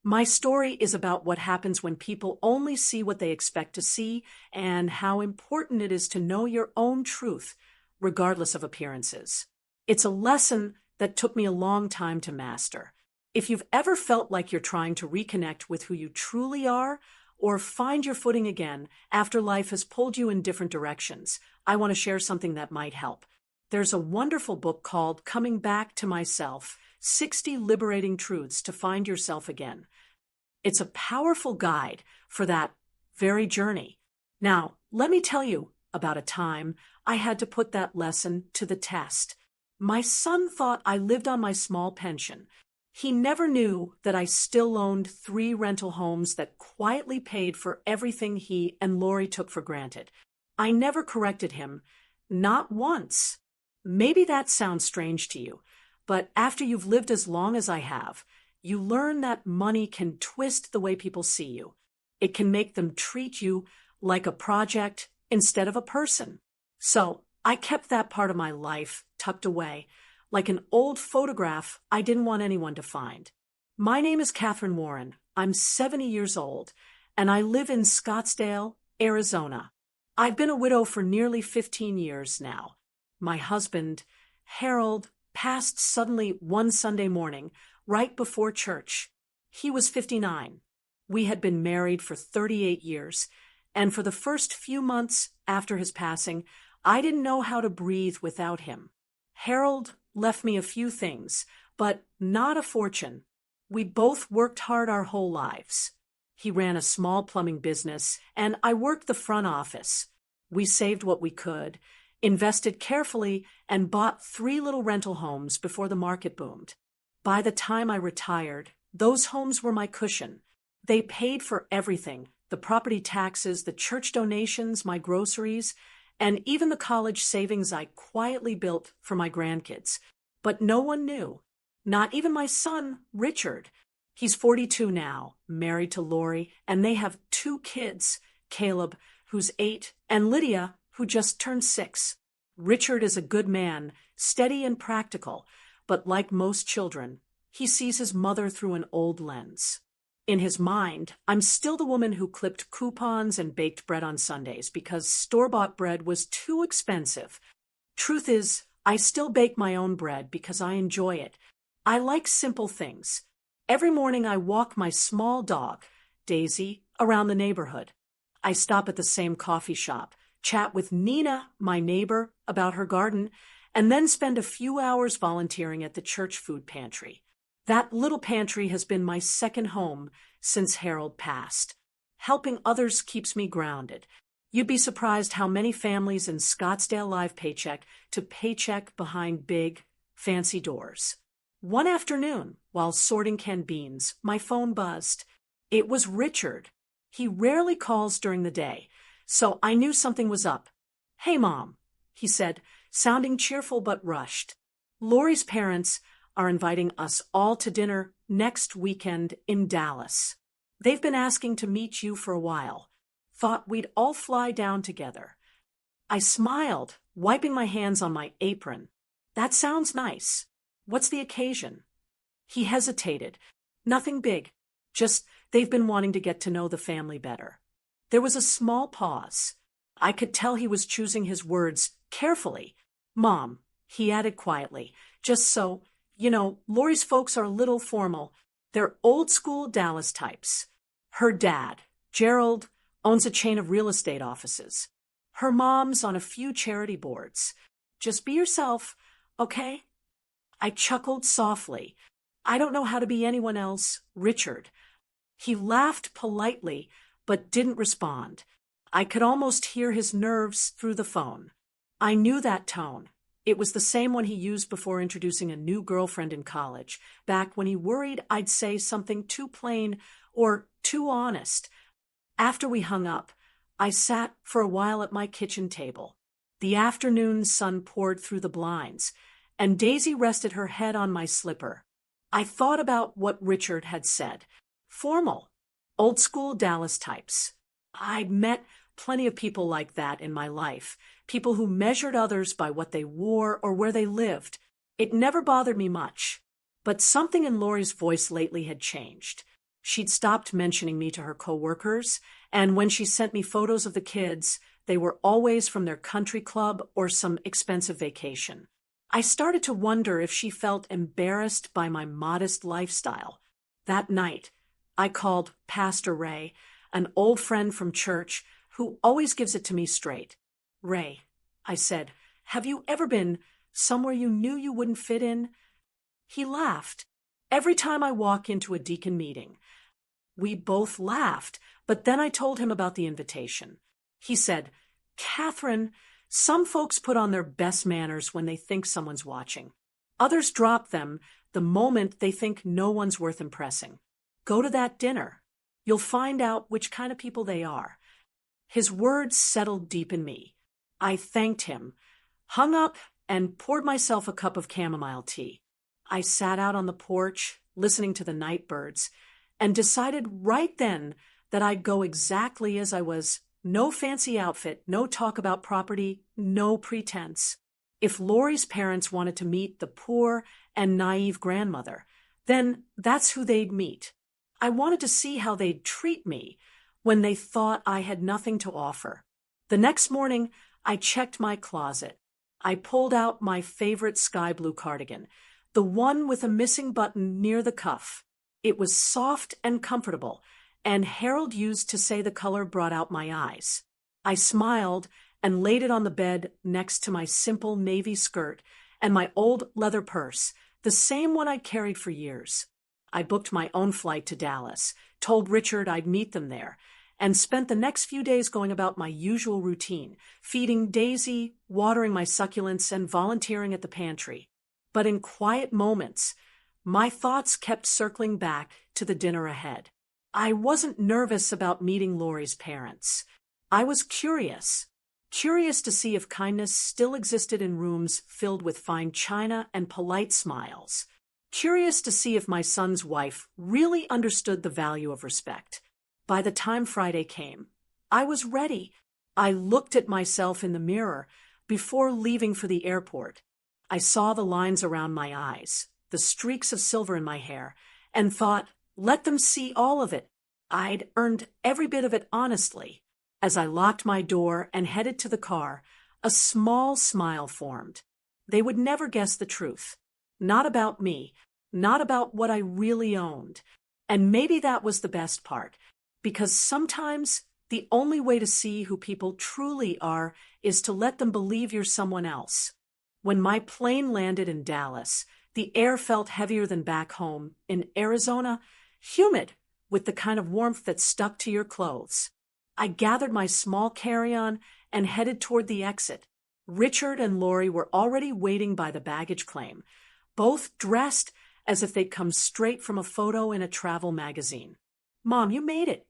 My story is about what happens when people only see what they expect to see and how important it is to know your own truth, regardless of appearances. It's a lesson that took me a long time to master. If you've ever felt like you're trying to reconnect with who you truly are, or find your footing again after life has pulled you in different directions, I want to share something that might help. There's a wonderful book called Coming Back to Myself, 60 Liberating Truths to Find Yourself Again. It's a powerful guide for that very journey. Now, let me tell you about a time I had to put that lesson to the test. My son thought I lived on my small pension. He never knew that I still owned 3 rental homes that quietly paid for everything he and Lori took for granted. I never corrected him, not once. Maybe that sounds strange to you, but after you've lived as long as I have, you learn that money can twist the way people see you. It can make them treat you like a project instead of a person. So I kept that part of my life tucked away, like an old photograph I didn't want anyone to find. My name is Catherine Warren. I'm 70 years old, and I live in Scottsdale, Arizona. I've been a widow for nearly 15 years now. My husband, Harold, passed suddenly one Sunday morning, right before church. He was 59. We had been married for 38 years, and for the first few months after his passing, I didn't know how to breathe without him. Harold left me a few things, but not a fortune. We both worked hard our whole lives. He ran a small plumbing business, and I worked the front office. We saved what we could, invested carefully, and bought 3 little rental homes before the market boomed. By the time I retired, those homes were my cushion. They paid for everything: the property taxes, the church donations, my groceries, and even the college savings I quietly built for my grandkids. But no one knew. Not even my son, Richard. He's 42 now, married to Lori, and they have 2 kids, Caleb, who's 8, and Lydia, who just turned 6. Richard is a good man, steady and practical, but like most children, he sees his mother through an old lens. In his mind, I'm still the woman who clipped coupons and baked bread on Sundays because store-bought bread was too expensive. Truth is, I still bake my own bread because I enjoy it. I like simple things. Every morning I walk my small dog, Daisy, around the neighborhood. I stop at the same coffee shop, chat with Nina, my neighbor, about her garden, and then spend a few hours volunteering at the church food pantry. That little pantry has been my second home since Harold passed. Helping others keeps me grounded. You'd be surprised how many families in Scottsdale live paycheck to paycheck behind big, fancy doors. One afternoon, while sorting canned beans, my phone buzzed. It was Richard. He rarely calls during the day, so I knew something was up. "Hey, Mom," he said, sounding cheerful but rushed. "Lori's parents are inviting us all to dinner next weekend in Dallas. They've been asking to meet you for a while. Thought we'd all fly down together." I smiled, wiping my hands on my apron. "That sounds nice. What's the occasion?" He hesitated. "Nothing big. Just they've been wanting to get to know the family better." There was a small pause. I could tell he was choosing his words carefully. "Mom," he added quietly, "just so Lori's folks are a little formal. They're old-school Dallas types. Her dad, Gerald, owns a chain of real estate offices. Her mom's on a few charity boards. Just be yourself, okay?" I chuckled softly. "I don't know how to be anyone else, Richard." He laughed politely, but didn't respond. I could almost hear his nerves through the phone. I knew that tone. It was the same one he used before introducing a new girlfriend in college, back when he worried I'd say something too plain or too honest. After we hung up, I sat for a while at my kitchen table. The afternoon sun poured through the blinds, and Daisy rested her head on my slipper. I thought about what Richard had said. Formal, old-school Dallas types. I'd met plenty of people like that in my life, people who measured others by what they wore or where they lived. It never bothered me much. But something in Lori's voice lately had changed. She'd stopped mentioning me to her coworkers, and when she sent me photos of the kids, they were always from their country club or some expensive vacation. I started to wonder if she felt embarrassed by my modest lifestyle. That night, I called Pastor Ray, an old friend from church who always gives it to me straight. "Ray," I said, "have you ever been somewhere you knew you wouldn't fit in?" He laughed. Every time I walk into a deacon meeting, we both laughed, but then I told him about the invitation. He said, "Catherine, some folks put on their best manners when they think someone's watching. Others drop them the moment they think no one's worth impressing. Go to that dinner. You'll find out which kind of people they are." His words settled deep in me. I thanked him, hung up, and poured myself a cup of chamomile tea. I sat out on the porch, listening to the night birds, and decided right then that I'd go exactly as I was. No fancy outfit, no talk about property, no pretense. If Lori's parents wanted to meet the poor and naive grandmother, then that's who they'd meet. I wanted to see how they'd treat me when they thought I had nothing to offer. The next morning, I checked my closet. I pulled out my favorite sky blue cardigan, the one with a missing button near the cuff. It was soft and comfortable, and Harold used to say the color brought out my eyes. I smiled and laid it on the bed next to my simple navy skirt and my old leather purse, the same one I'd carried for years. I booked my own flight to Dallas, told Richard I'd meet them there, and spent the next few days going about my usual routine, feeding Daisy, watering my succulents, and volunteering at the pantry. But in quiet moments, my thoughts kept circling back to the dinner ahead. I wasn't nervous about meeting Lori's parents. I was curious to see if kindness still existed in rooms filled with fine china and polite smiles. Curious to see if my son's wife really understood the value of respect. By the time Friday came, I was ready. I looked at myself in the mirror before leaving for the airport. I saw the lines around my eyes, the streaks of silver in my hair, and thought, let them see all of it. I'd earned every bit of it honestly. As I locked my door and headed to the car, a small smile formed. They would never guess the truth. Not about me, not about what I really owned. And maybe that was the best part, because sometimes the only way to see who people truly are is to let them believe you're someone else. When my plane landed in Dallas, the air felt heavier than back home in Arizona, humid, with the kind of warmth that stuck to your clothes. I gathered my small carry-on and headed toward the exit. Richard and Lori were already waiting by the baggage claim, both dressed as if they'd come straight from a photo in a travel magazine. "Mom, you made it,"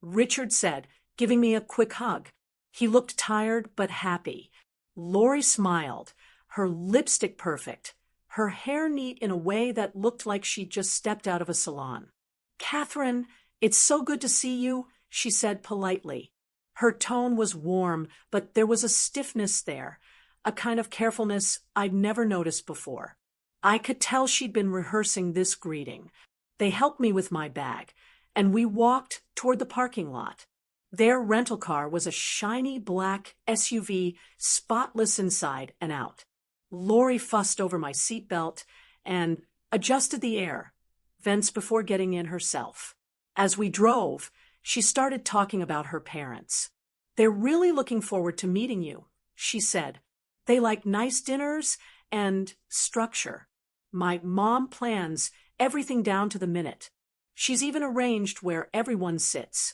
Richard said, giving me a quick hug. He looked tired but happy. Lori smiled, her lipstick perfect, her hair neat in a way that looked like she'd just stepped out of a salon. "Catherine, it's so good to see you," she said politely. Her tone was warm, but there was a stiffness there, a kind of carefulness I'd never noticed before. I could tell she'd been rehearsing this greeting. They helped me with my bag, and we walked toward the parking lot. Their rental car was a shiny black SUV, spotless inside and out. Lori fussed over my seatbelt and adjusted the air vents before getting in herself. As we drove, she started talking about her parents. "They're really looking forward to meeting you," she said. "They like nice dinners and structure. My mom plans everything down to the minute. She's even arranged where everyone sits."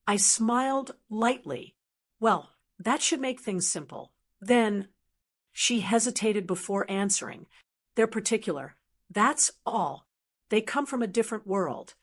I smiled lightly. "Well, that should make things simple." Then she hesitated before answering. "They're particular. That's all. They come from a different world."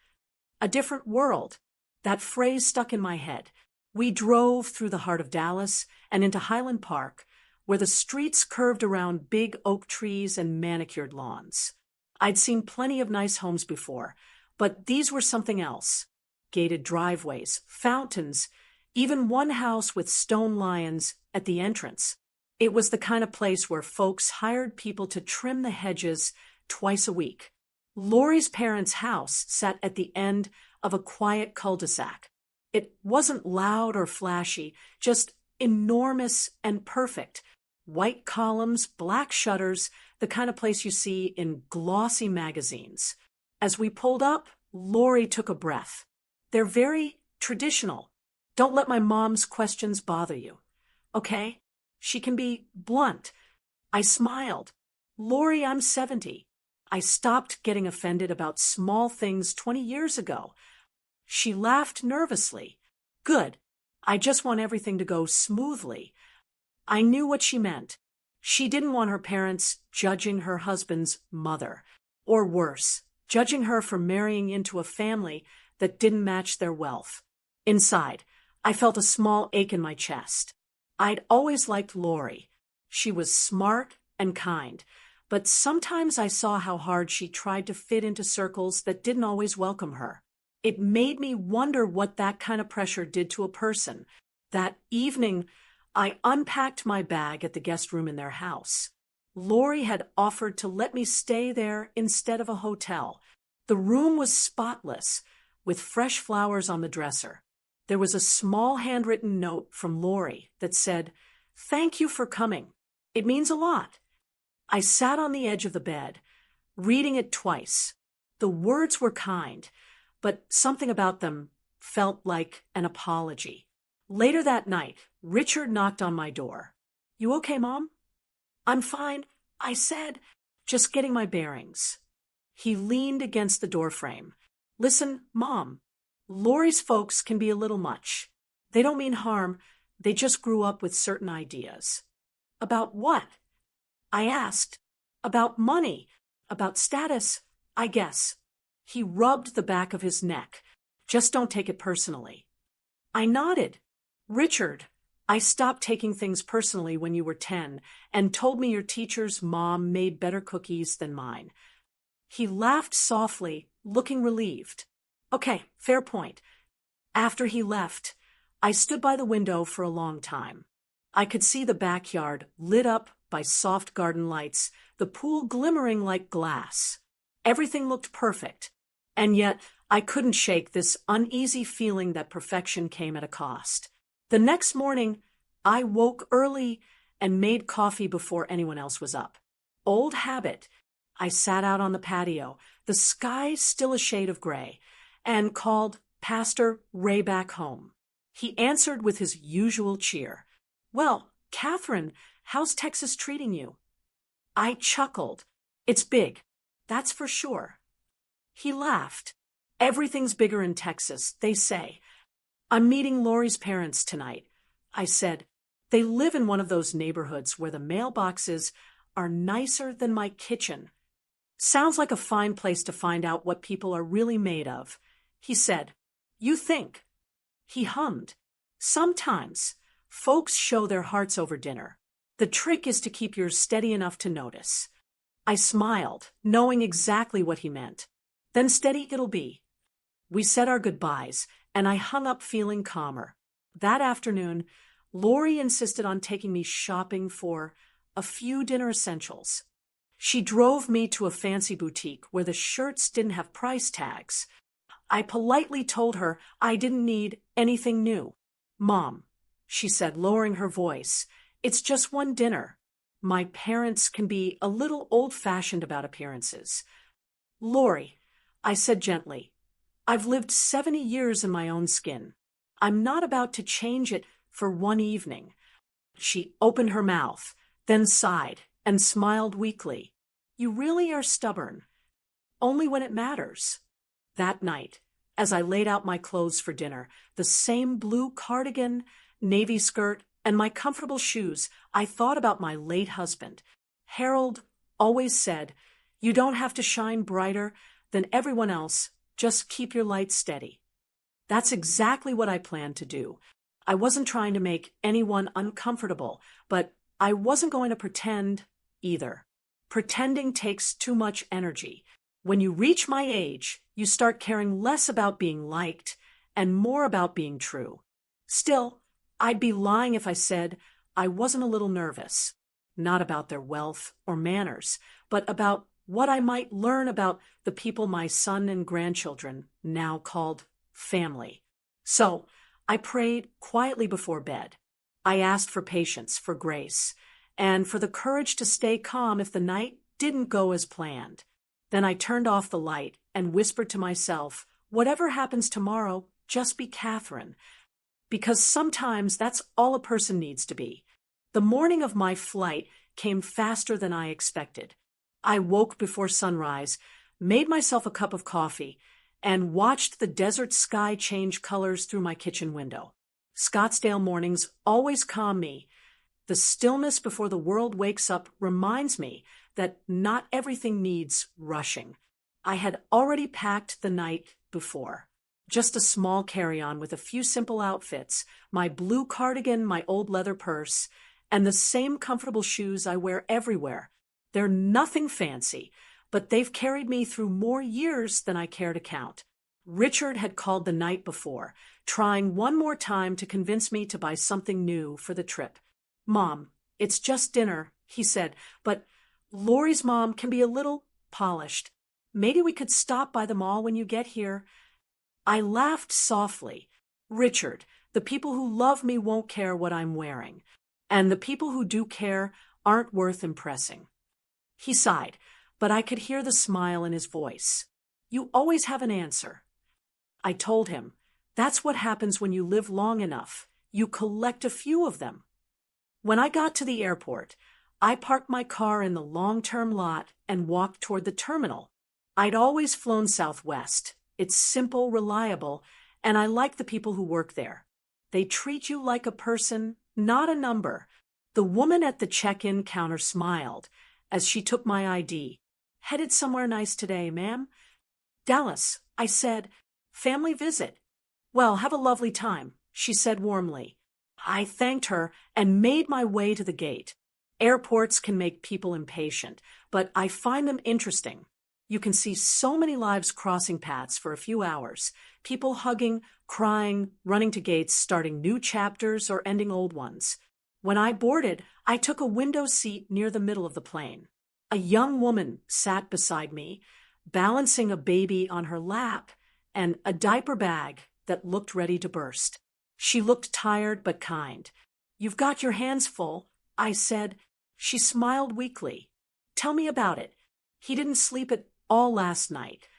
A different world. That phrase stuck in my head. We drove through the heart of Dallas and into Highland Park, where the streets curved around big oak trees and manicured lawns. I'd seen plenty of nice homes before, but these were something else. Gated driveways, fountains, even one house with stone lions at the entrance. It was the kind of place where folks hired people to trim the hedges twice a week. Lori's parents' house sat at the end of a quiet cul-de-sac. It wasn't loud or flashy, just enormous and perfect. White columns, black shutters, the kind of place you see in glossy magazines. As we pulled up, Lori took a breath. They're very traditional. Don't let my mom's questions bother you. Okay? She can be blunt. I smiled. Lori, I'm 70. I stopped getting offended about small things 20 years ago. She laughed nervously. Good. I just want everything to go smoothly. I knew what she meant. She didn't want her parents judging her husband's mother, or worse, judging her for marrying into a family that didn't match their wealth. Inside, I felt a small ache in my chest. I'd always liked Lori. She was smart and kind, but sometimes I saw how hard she tried to fit into circles that didn't always welcome her. It made me wonder what that kind of pressure did to a person. That evening, I unpacked my bag at the guest room in their house. Lori had offered to let me stay there instead of a hotel. The room was spotless, with fresh flowers on the dresser. There was a small handwritten note from Lori that said, "Thank you for coming. It means a lot." I sat on the edge of the bed, reading it twice. The words were kind, but something about them felt like an apology. Later that night, Richard knocked on my door. "You okay, Mom?" "I'm fine," I said, "just getting my bearings." He leaned against the doorframe. "Listen, Mom, Lori's folks can be a little much. They don't mean harm, they just grew up with certain ideas." "About what?" I asked. "About money, about status, I guess." He rubbed the back of his neck. "Just don't take it personally." I nodded. "Richard, I stopped taking things personally when you were 10 and told me your teacher's mom made better cookies than mine." He laughed softly, looking relieved. "Okay, fair point." After he left, I stood by the window for a long time. I could see the backyard lit up by soft garden lights, the pool glimmering like glass. Everything looked perfect, and yet I couldn't shake this uneasy feeling that perfection came at a cost. The next morning, I woke early and made coffee before anyone else was up. Old habit. I sat out on the patio, the sky still a shade of gray, and called Pastor Ray back home. He answered with his usual cheer. "Well, Catherine, how's Texas treating you?" I chuckled. "It's big, that's for sure." He laughed. "Everything's bigger in Texas, they say." "I'm meeting Lori's parents tonight," I said. "They live in one of those neighborhoods where the mailboxes are nicer than my kitchen." "Sounds like a fine place to find out what people are really made of," he said. "You think?" He hummed. "Sometimes folks show their hearts over dinner. The trick is to keep yours steady enough to notice." I smiled, knowing exactly what he meant. "Then steady it'll be." We said our goodbyes, and I hung up feeling calmer. That afternoon, Lori insisted on taking me shopping for a few dinner essentials. She drove me to a fancy boutique where the shirts didn't have price tags. I politely told her I didn't need anything new. "Mom," she said, lowering her voice, "it's just one dinner. My parents can be a little old-fashioned about appearances." "Lori," I said gently, "I've lived 70 years in my own skin. I'm not about to change it for one evening." She opened her mouth, then sighed and smiled weakly. "You really are stubborn. Only when it matters." That night, as I laid out my clothes for dinner, the same blue cardigan, navy skirt, and my comfortable shoes, I thought about my late husband. Harold always said, "You don't have to shine brighter than everyone else, just keep your light steady." That's exactly what I planned to do. I wasn't trying to make anyone uncomfortable, but I wasn't going to pretend either. Pretending takes too much energy. When you reach my age, you start caring less about being liked and more about being true. Still, I'd be lying if I said I wasn't a little nervous. Not about their wealth or manners, but about what I might learn about the people my son and grandchildren now called family. So I prayed quietly before bed. I asked for patience, for grace, and for the courage to stay calm if the night didn't go as planned. Then I turned off the light and whispered to myself, whatever happens tomorrow, just be Catherine. Because sometimes that's all a person needs to be. The morning of my flight came faster than I expected. I woke before sunrise, made myself a cup of coffee, and watched the desert sky change colors through my kitchen window. Scottsdale mornings always calm me. The stillness before the world wakes up reminds me that not everything needs rushing. I had already packed the night before. Just a small carry-on with a few simple outfits, my blue cardigan, my old leather purse, and the same comfortable shoes I wear everywhere. They're nothing fancy, but they've carried me through more years than I care to count. Richard had called the night before, trying one more time to convince me to buy something new for the trip. "Mom, it's just dinner," he said, "but Lori's mom can be a little polished. Maybe we could stop by the mall when you get here." I laughed softly. "Richard, the people who love me won't care what I'm wearing, and the people who do care aren't worth impressing." He sighed, but I could hear the smile in his voice. "You always have an answer." I told him, "That's what happens when you live long enough. You collect a few of them." When I got to the airport, I parked my car in the long-term lot and walked toward the terminal. I'd always flown Southwest. It's simple, reliable, and I like the people who work there. They treat you like a person, not a number. The woman at the check-in counter smiled as she took my ID. "Headed somewhere nice today, ma'am?" "Dallas," I said. "Family visit." "Well, have a lovely time," she said warmly. I thanked her and made my way to the gate. Airports can make people impatient, but I find them interesting. You can see so many lives crossing paths for a few hours, people hugging, crying, running to gates, starting new chapters or ending old ones. When I boarded, I took a window seat near the middle of the plane. A young woman sat beside me, balancing a baby on her lap and a diaper bag that looked ready to burst. She looked tired but kind. "You've got your hands full," I said. She smiled weakly. "Tell me about it." He didn't sleep at all last night.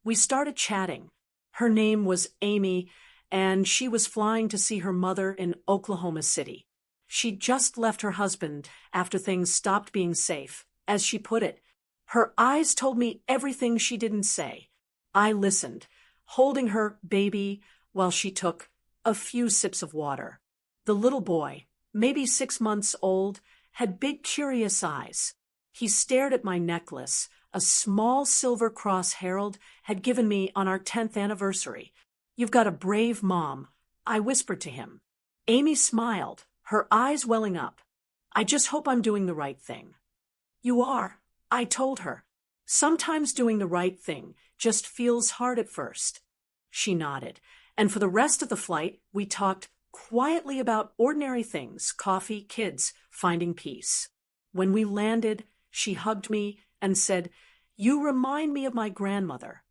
We started chatting. Her name was Amy, and she was flying to see her mother in Oklahoma City. She'd just left her husband after things stopped being safe, as she put it. Her eyes told me everything she didn't say. I listened, holding her baby while she took a few sips of water. The little boy, maybe 6 months old, had big, curious eyes. He stared at my necklace, a small silver cross Harold had given me on our 10th anniversary. "You've got a brave mom," I whispered to him. Amy smiled, her eyes welling up. "I just hope I'm doing the right thing." "You are," I told her. "Sometimes doing the right thing just feels hard at first." She nodded, and for the rest of the flight, we talked quietly about ordinary things, coffee, kids, finding peace. When we landed, she hugged me and said, "You remind me of my grandmother."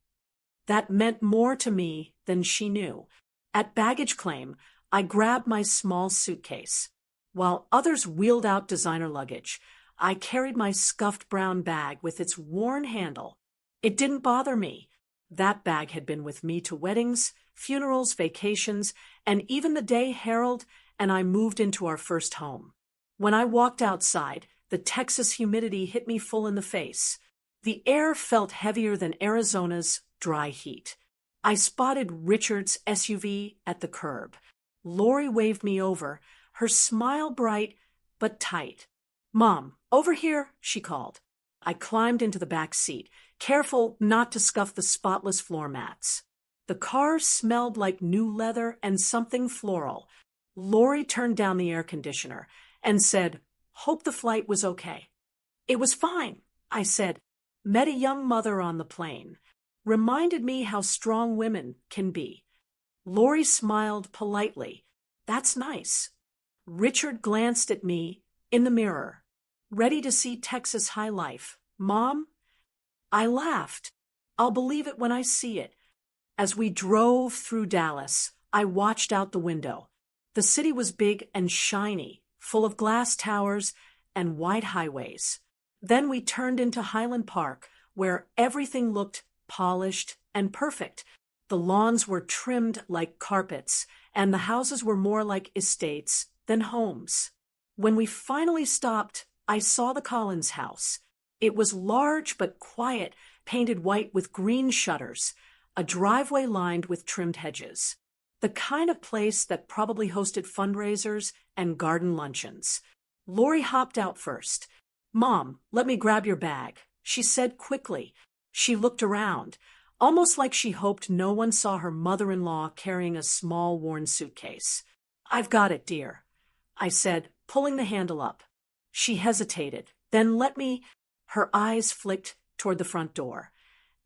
That meant more to me than she knew. At baggage claim, I grabbed my small suitcase. While others wheeled out designer luggage, I carried my scuffed brown bag with its worn handle. It didn't bother me. That bag had been with me to weddings, funerals, vacations, and even the day Harold and I moved into our first home. When I walked outside, the Texas humidity hit me full in the face. The air felt heavier than Arizona's dry heat. I spotted Richard's SUV at the curb. Lori waved me over, her smile bright but tight. "Mom, over here," she called. I climbed into the back seat, careful not to scuff the spotless floor mats. The car smelled like new leather and something floral. Lori turned down the air conditioner and said, "Hope the flight was okay." "It was fine," I said. "Met a young mother on the plane. Reminded me how strong women can be." Lori smiled politely. "That's nice." Richard glanced at me in the mirror. "Ready to see Texas high life, Mom?" I laughed. I'll believe it when I see it. As we drove through Dallas, I watched out the window. The city was big and shiny, full of glass towers and wide highways. Then we turned into Highland Park, where everything looked polished and perfect. The lawns were trimmed like carpets, and the houses were more like estates than homes. When we finally stopped, I saw the Collins house. It was large but quiet, painted white with green shutters, a driveway lined with trimmed hedges. The kind of place that probably hosted fundraisers and garden luncheons. Lori hopped out first. "Mom, let me grab your bag," she said quickly. She looked around, almost like she hoped no one saw her mother-in-law carrying a small worn suitcase. "I've got it, dear," I said, pulling the handle up. She hesitated, then let me. Her eyes flicked toward the front door,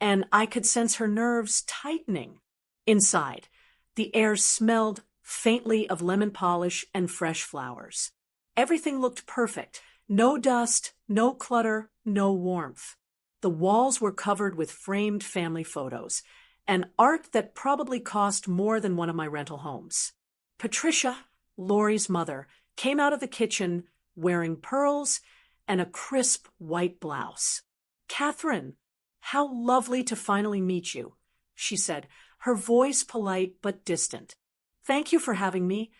and I could sense her nerves tightening. Inside, the air smelled faintly of lemon polish and fresh flowers. Everything looked perfect. No dust, no clutter, no warmth. The walls were covered with framed family photos, an art that probably cost more than one of my rental homes. Patricia, Lori's mother, came out of the kitchen wearing pearls and a crisp white blouse. "Catherine, how lovely to finally meet you," she said, her voice polite but distant. "Thank you for having me,"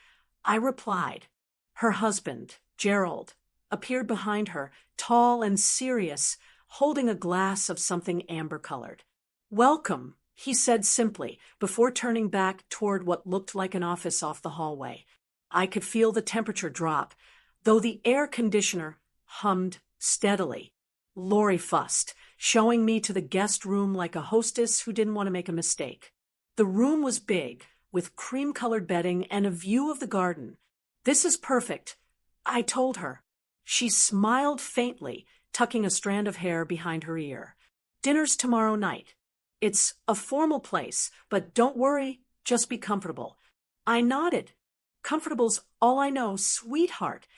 I replied. Her husband, Gerald, appeared behind her, tall and serious, holding a glass of something amber-colored. "Welcome," he said simply, before turning back toward what looked like an office off the hallway. I could feel the temperature drop, though the air conditioner hummed steadily. Lori fussed, showing me to the guest room like a hostess who didn't want to make a mistake. The room was big, with cream-colored bedding and a view of the garden. "This is perfect," I told her. She smiled faintly, tucking a strand of hair behind her ear. "Dinner's tomorrow night. It's a formal place, but don't worry, just be comfortable." I nodded. "Comfortable's all I know, sweetheart."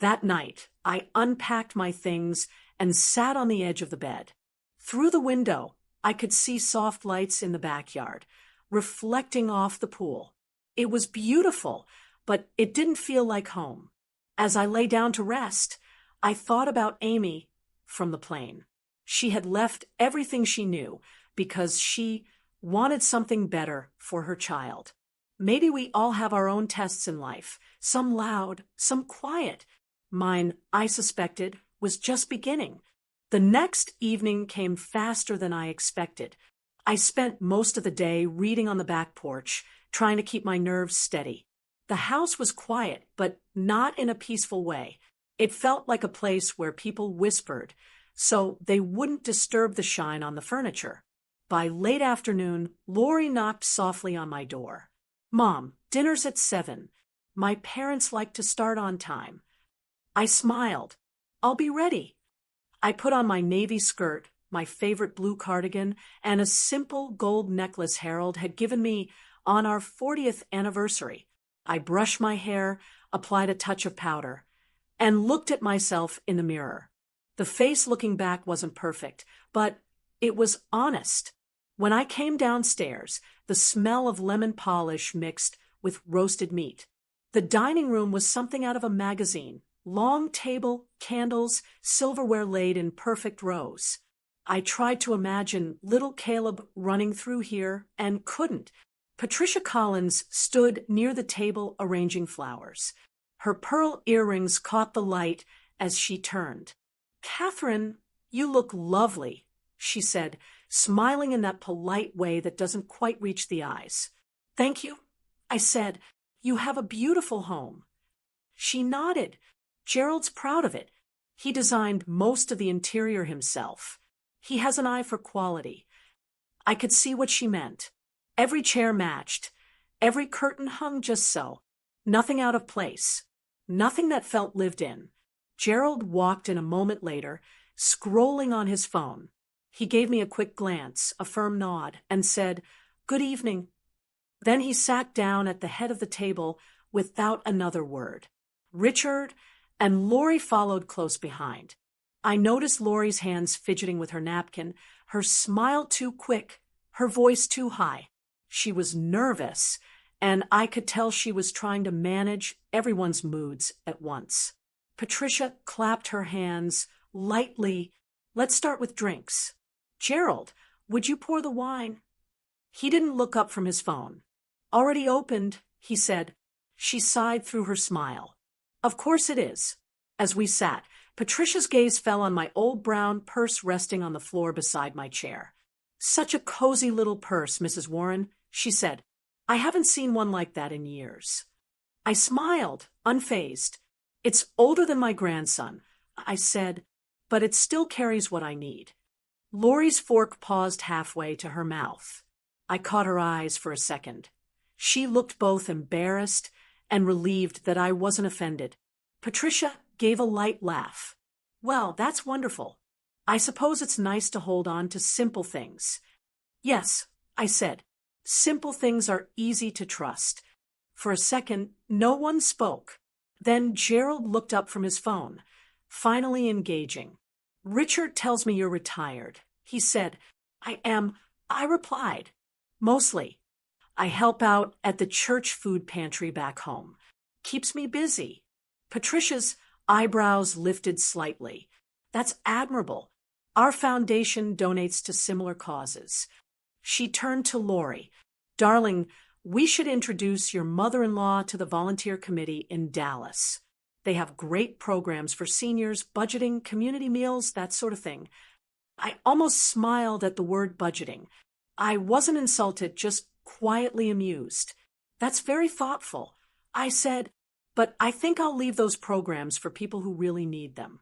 That night, I unpacked my things and sat on the edge of the bed. Through the window, I could see soft lights in the backyard, reflecting off the pool. It was beautiful, but it didn't feel like home. As I lay down to rest, I thought about Amy from the plane. She had left everything she knew because she wanted something better for her child. Maybe we all have our own tests in life, some loud, some quiet. Mine, I suspected, was just beginning. The next evening came faster than I expected. I spent most of the day reading on the back porch, trying to keep my nerves steady. The house was quiet, but not in a peaceful way. It felt like a place where people whispered, so they wouldn't disturb the shine on the furniture. By late afternoon, Lori knocked softly on my door. "Mom, dinner's at 7. My parents like to start on time." I smiled. "I'll be ready." I put on my navy skirt, my favorite blue cardigan, and a simple gold necklace Harold had given me on our 40th anniversary. I brushed my hair, applied a touch of powder, and looked at myself in the mirror. The face looking back wasn't perfect, but it was honest. When I came downstairs, the smell of lemon polish mixed with roasted meat. The dining room was something out of a magazine. Long table, candles, silverware laid in perfect rows. I tried to imagine little Caleb running through here and couldn't. Patricia Collins stood near the table arranging flowers. Her pearl earrings caught the light as she turned. "Catherine, you look lovely," she said, smiling in that polite way that doesn't quite reach the eyes. "Thank you," I said. "You have a beautiful home." She nodded. "Gerald's proud of it. He designed most of the interior himself. He has an eye for quality." I could see what she meant. Every chair matched. Every curtain hung just so. Nothing out of place. Nothing that felt lived in. Gerald walked in a moment later, scrolling on his phone. He gave me a quick glance, a firm nod, and said, "Good evening." Then he sat down at the head of the table without another word. Richard and Lori followed close behind. I noticed Lori's hands fidgeting with her napkin, her smile too quick, her voice too high. She was nervous, and I could tell she was trying to manage everyone's moods at once. Patricia clapped her hands lightly. Let's start with drinks. Gerald, would you pour the wine? He didn't look up from his phone. Already opened, he said. She sighed through her smile. Of course it is. As we sat, Patricia's gaze fell on my old brown purse resting on the floor beside my chair. Such a cozy little purse, Mrs. Warren, she said. I haven't seen one like that in years. I smiled, unfazed. It's older than my grandson, I said, but it still carries what I need. Lori's fork paused halfway to her mouth. I caught her eyes for a second. She looked both embarrassed and relieved that I wasn't offended. Patricia gave a light laugh. Well, that's wonderful. I suppose it's nice to hold on to simple things. Yes, I said. Simple things are easy to trust. For a second, no one spoke. Then Gerald looked up from his phone, finally engaging. Richard tells me you're retired, he said. I am, I replied. Mostly. I help out at the church food pantry back home. Keeps me busy. Patricia's eyebrows lifted slightly. That's admirable. Our foundation donates to similar causes. She turned to Lori. Darling, we should introduce your mother-in-law to the volunteer committee in Dallas. They have great programs for seniors, budgeting, community meals, that sort of thing. I almost smiled at the word budgeting. I wasn't insulted, just quietly amused. That's very thoughtful. I said, but I think I'll leave those programs for people who really need them.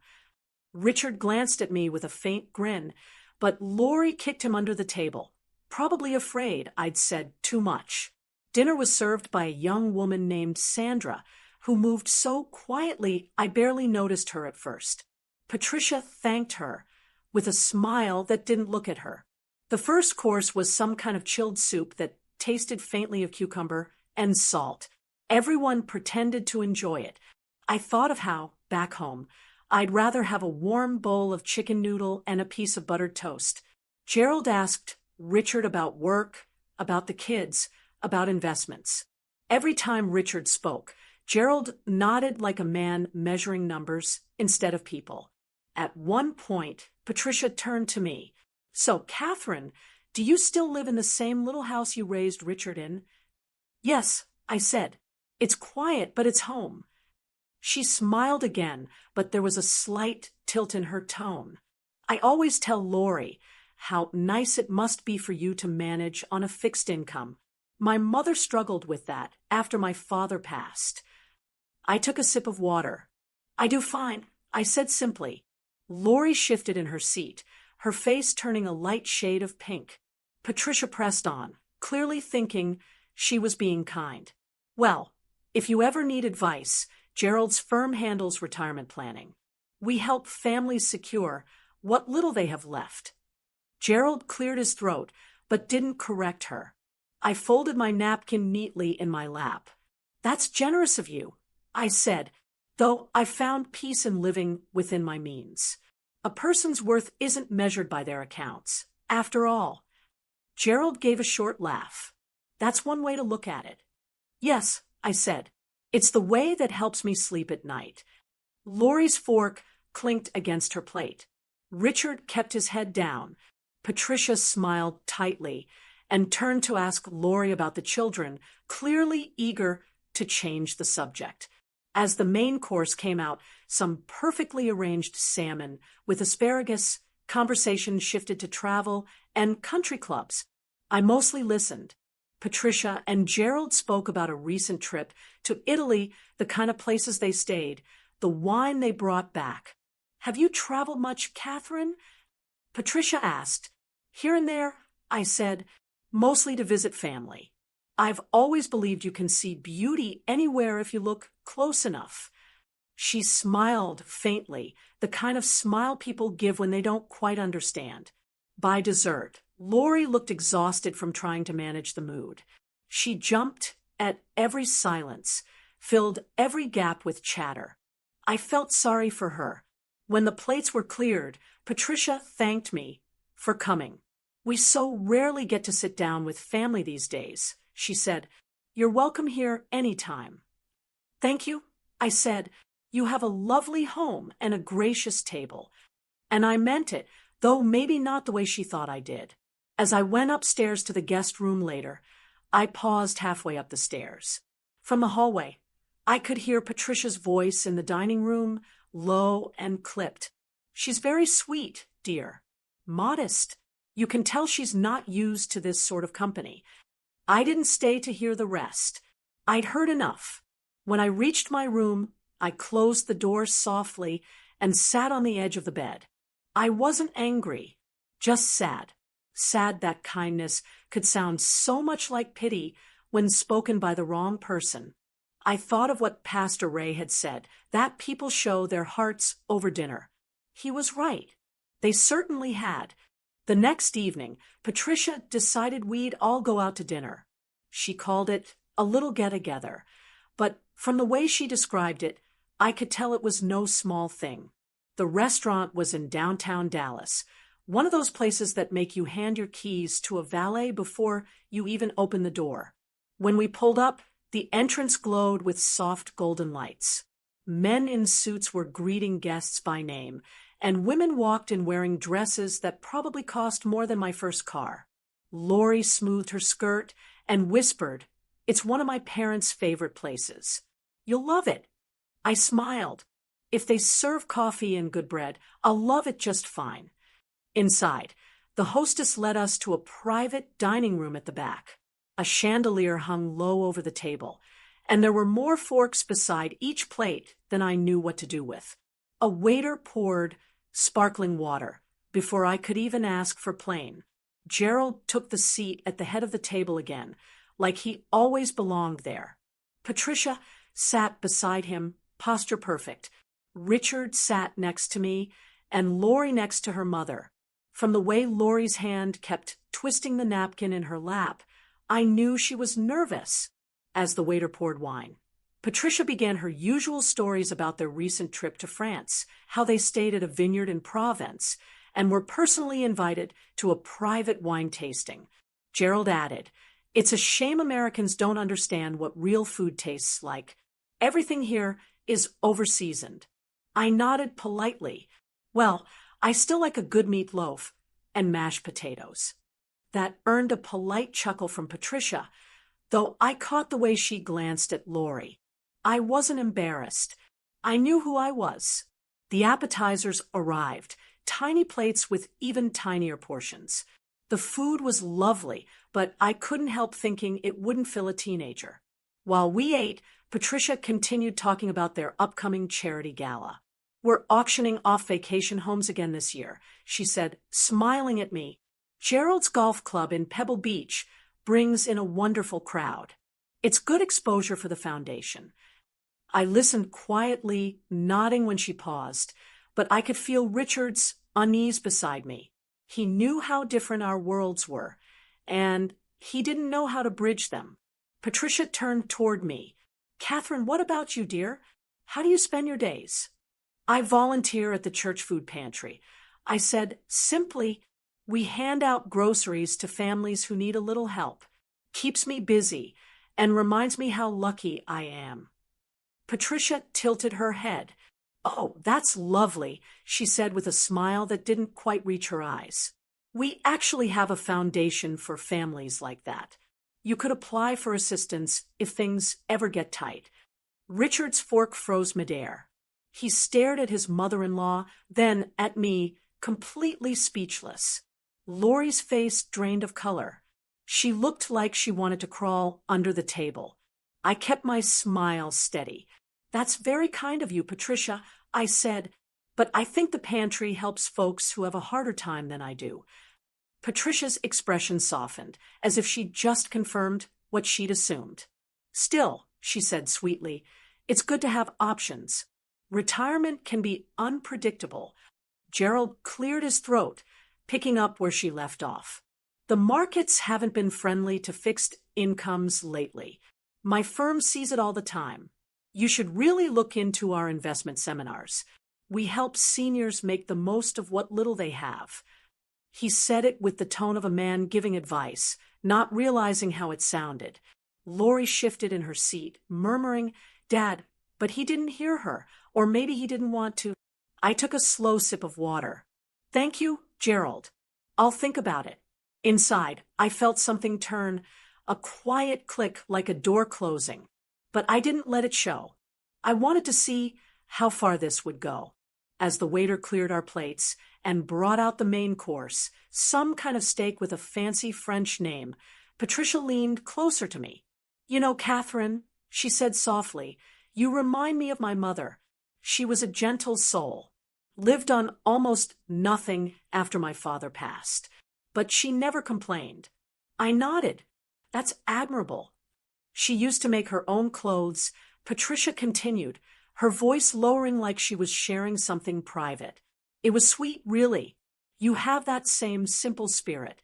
Richard glanced at me with a faint grin, but Lori kicked him under the table, probably afraid I'd said too much. Dinner was served by a young woman named Sandra, who moved so quietly I barely noticed her at first. Patricia thanked her with a smile that didn't look at her. The first course was some kind of chilled soup that tasted faintly of cucumber and salt. Everyone pretended to enjoy it. I thought of how, back home, I'd rather have a warm bowl of chicken noodle and a piece of buttered toast. Gerald asked Richard about work, about the kids, about investments. Every time Richard spoke, Gerald nodded like a man measuring numbers instead of people. At one point, Patricia turned to me. So, Catherine, do you still live in the same little house you raised Richard in? Yes, I said. It's quiet, but it's home. She smiled again, but there was a slight tilt in her tone. I always tell Lori how nice it must be for you to manage on a fixed income. My mother struggled with that after my father passed. I took a sip of water. I do fine, I said simply. Lori shifted in her seat, her face turning a light shade of pink. Patricia pressed on, clearly thinking she was being kind. Well, if you ever need advice, Gerald's firm handles retirement planning. We help families secure what little they have left. Gerald cleared his throat, but didn't correct her. I folded my napkin neatly in my lap. That's generous of you, I said, though I found peace in living within my means. A person's worth isn't measured by their accounts. After all, Gerald gave a short laugh. That's one way to look at it. Yes, I said. It's the way that helps me sleep at night. Lori's fork clinked against her plate. Richard kept his head down. Patricia smiled tightly and turned to ask Lori about the children, clearly eager to change the subject. As the main course came out, some perfectly arranged salmon with asparagus, conversation shifted to travel and country clubs. I mostly listened. Patricia and Gerald spoke about a recent trip to Italy, the kind of places they stayed, the wine they brought back. Have you traveled much, Catherine? Patricia asked. Here and there, I said, mostly to visit family. I've always believed you can see beauty anywhere if you look close enough. She smiled faintly, the kind of smile people give when they don't quite understand. By dessert, Lori looked exhausted from trying to manage the mood. She jumped at every silence, filled every gap with chatter. I felt sorry for her. When the plates were cleared, Patricia thanked me for coming. We so rarely get to sit down with family these days, she said. You're welcome here anytime. Thank you, I said. You have a lovely home and a gracious table. And I meant it, though maybe not the way she thought I did. As I went upstairs to the guest room later, I paused halfway up the stairs. From the hallway, I could hear Patricia's voice in the dining room, low and clipped. She's very sweet, dear. Modest. You can tell she's not used to this sort of company. I didn't stay to hear the rest. I'd heard enough. When I reached my room, I closed the door softly and sat on the edge of the bed. I wasn't angry, just sad. Sad that kindness could sound so much like pity when spoken by the wrong person. I thought of what Pastor Ray had said, that people show their hearts over dinner. He was right. They certainly had. The next evening, Patricia decided we'd all go out to dinner. She called it a little get-together, but from the way she described it, I could tell it was no small thing. The restaurant was in downtown Dallas, one of those places that make you hand your keys to a valet before you even open the door. When we pulled up, the entrance glowed with soft golden lights. Men in suits were greeting guests by name, and women walked in wearing dresses that probably cost more than my first car. Lori smoothed her skirt and whispered, "It's one of my parents' favorite places. You'll love it." I smiled. If they serve coffee and good bread, I'll love it just fine. Inside, the hostess led us to a private dining room at the back. A chandelier hung low over the table, and there were more forks beside each plate than I knew what to do with. A waiter poured sparkling water before I could even ask for plain. Gerald took the seat at the head of the table again, like he always belonged there. Patricia sat beside him, posture perfect. Richard sat next to me, and Lori next to her mother. From the way Lori's hand kept twisting the napkin in her lap, I knew she was nervous. As the waiter poured wine, Patricia began her usual stories about their recent trip to France, how they stayed at a vineyard in Provence, and were personally invited to a private wine tasting. Gerald added, "It's a shame Americans don't understand what real food tastes like. Everything here is over-seasoned." I nodded politely. Well, I still like a good meatloaf and mashed potatoes. That earned a polite chuckle from Patricia, though I caught the way she glanced at Lori. I wasn't embarrassed. I knew who I was. The appetizers arrived, tiny plates with even tinier portions. The food was lovely, but I couldn't help thinking it wouldn't fill a teenager. While we ate, Patricia continued talking about their upcoming charity gala. "We're auctioning off vacation homes again this year," she said, smiling at me. "Gerald's golf club in Pebble Beach brings in a wonderful crowd. It's good exposure for the foundation." I listened quietly, nodding when she paused, but I could feel Richard's unease beside me. He knew how different our worlds were, and he didn't know how to bridge them. Patricia turned toward me. "Catherine, what about you, dear? How do you spend your days?" "I volunteer at the church food pantry," I said simply. "We hand out groceries to families who need a little help. Keeps me busy and reminds me how lucky I am." Patricia tilted her head. "Oh, that's lovely," she said with a smile that didn't quite reach her eyes. "We actually have a foundation for families like that. You could apply for assistance if things ever get tight." Richard's fork froze midair. He stared at his mother-in-law, then at me, completely speechless. Lori's face drained of color. She looked like she wanted to crawl under the table. I kept my smile steady. "That's very kind of you, Patricia," I said, "but I think the pantry helps folks who have a harder time than I do." Patricia's expression softened, as if she just confirmed what she'd assumed. "Still," she said sweetly, "it's good to have options. Retirement can be unpredictable." Gerald cleared his throat, picking up where she left off. "The markets haven't been friendly to fixed incomes lately. My firm sees it all the time. You should really look into our investment seminars. We help seniors make the most of what little they have." He said it with the tone of a man giving advice, not realizing how it sounded. Lori shifted in her seat, murmuring, "Dad," but he didn't hear her, or maybe he didn't want to. I took a slow sip of water. "Thank you, Gerald. I'll think about it." Inside, I felt something turn, a quiet click like a door closing. But I didn't let it show. I wanted to see how far this would go. As the waiter cleared our plates and brought out the main course, some kind of steak with a fancy French name, Patricia leaned closer to me. "You know, Catherine," she said softly, "you remind me of my mother. She was a gentle soul, lived on almost nothing after my father passed, but she never complained." I nodded. "That's admirable." "She used to make her own clothes," Patricia continued, her voice lowering like she was sharing something private. "It was sweet, really. You have that same simple spirit."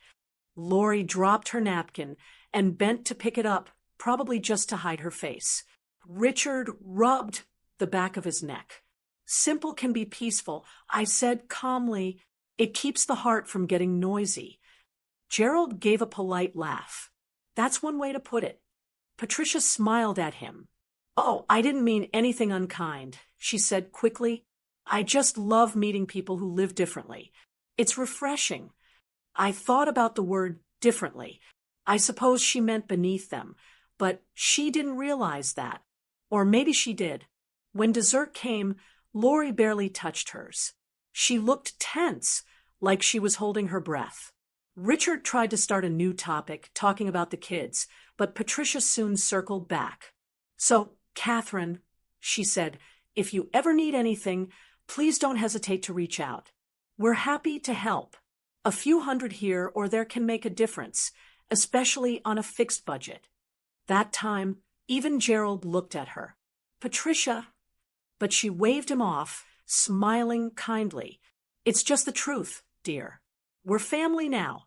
Lori dropped her napkin and bent to pick it up, probably just to hide her face. Richard rubbed the back of his neck. "Simple can be peaceful," I said calmly. "It keeps the heart from getting noisy." Gerald gave a polite laugh. "That's one way to put it." Patricia smiled at him. "Oh, I didn't mean anything unkind," she said quickly. "I just love meeting people who live differently. It's refreshing." I thought about the word differently. I suppose she meant beneath them, but she didn't realize that. Or maybe she did. When dessert came, Lori barely touched hers. She looked tense, like she was holding her breath. Richard tried to start a new topic, talking about the kids, but Patricia soon circled back. "So, Catherine," she said, "if you ever need anything, please don't hesitate to reach out. We're happy to help. A few hundred here or there can make a difference, especially on a fixed budget." That time, even Gerald looked at her. "Patricia," but she waved him off, smiling kindly. "It's just the truth, dear. We're family now."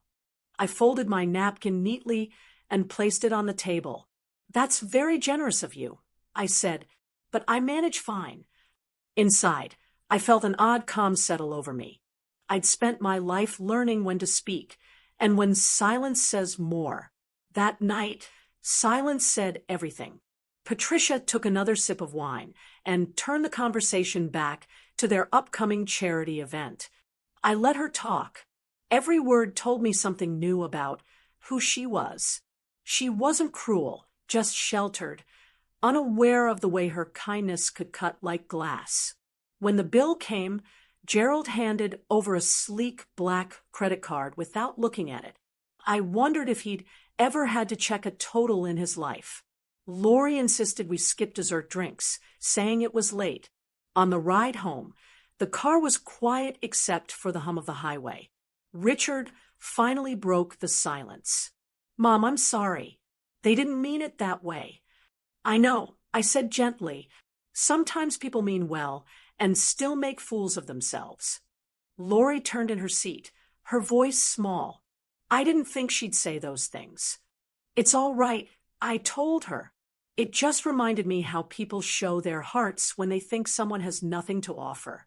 I folded my napkin neatly and placed it on the table. "That's very generous of you," I said, "but I manage fine." Inside, I felt an odd calm settle over me. I'd spent my life learning when to speak, and when silence says more. That night, silence said everything. Patricia took another sip of wine and turned the conversation back to their upcoming charity event. I let her talk. Every word told me something new about who she was. She wasn't cruel, just sheltered, unaware of the way her kindness could cut like glass. When the bill came, Gerald handed over a sleek black credit card without looking at it. I wondered if he'd ever had to check a total in his life. Lori insisted we skip dessert drinks, saying it was late. On the ride home, the car was quiet except for the hum of the highway. Richard finally broke the silence. "Mom, I'm sorry. They didn't mean it that way." "I know," I said gently. "Sometimes people mean well and still make fools of themselves." Lori turned in her seat, her voice small. I didn't think she'd say those things. "It's all right," I told her. It just reminded me how people show their hearts when they think someone has nothing to offer.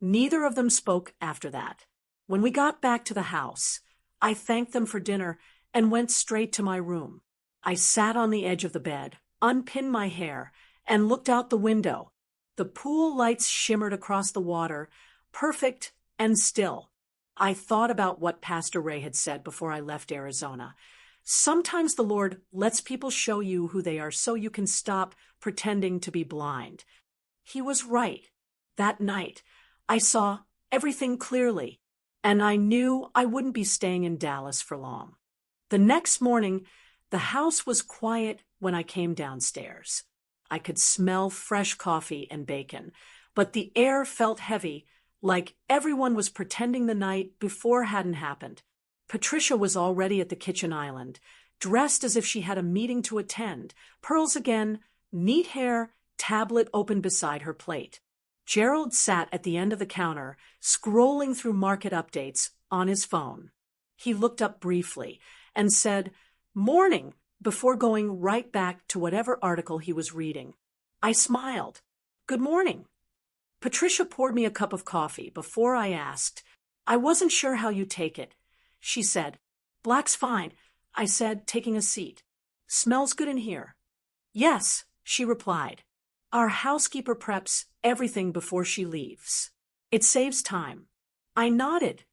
Neither of them spoke after that. When we got back to the house, I thanked them for dinner and went straight to my room. I sat on the edge of the bed, unpinned my hair, and looked out the window. The pool lights shimmered across the water, perfect and still. I thought about what Pastor Ray had said before I left Arizona. Sometimes the Lord lets people show you who they are so you can stop pretending to be blind. He was right. That night, I saw everything clearly, and I knew I wouldn't be staying in Dallas for long. The next morning, the house was quiet when I came downstairs. I could smell fresh coffee and bacon, but the air felt heavy, like everyone was pretending the night before hadn't happened. Patricia was already at the kitchen island, dressed as if she had a meeting to attend, pearls again, neat hair, tablet open beside her plate. Gerald sat at the end of the counter, scrolling through market updates on his phone. He looked up briefly and said, "Morning," before going right back to whatever article he was reading. I smiled. "Good morning." Patricia poured me a cup of coffee before I asked, "I wasn't sure how you take it. she said. Black's fine, I said, taking a seat. Smells good in here. Yes, she replied. Our housekeeper preps everything before she leaves. It saves time. I nodded.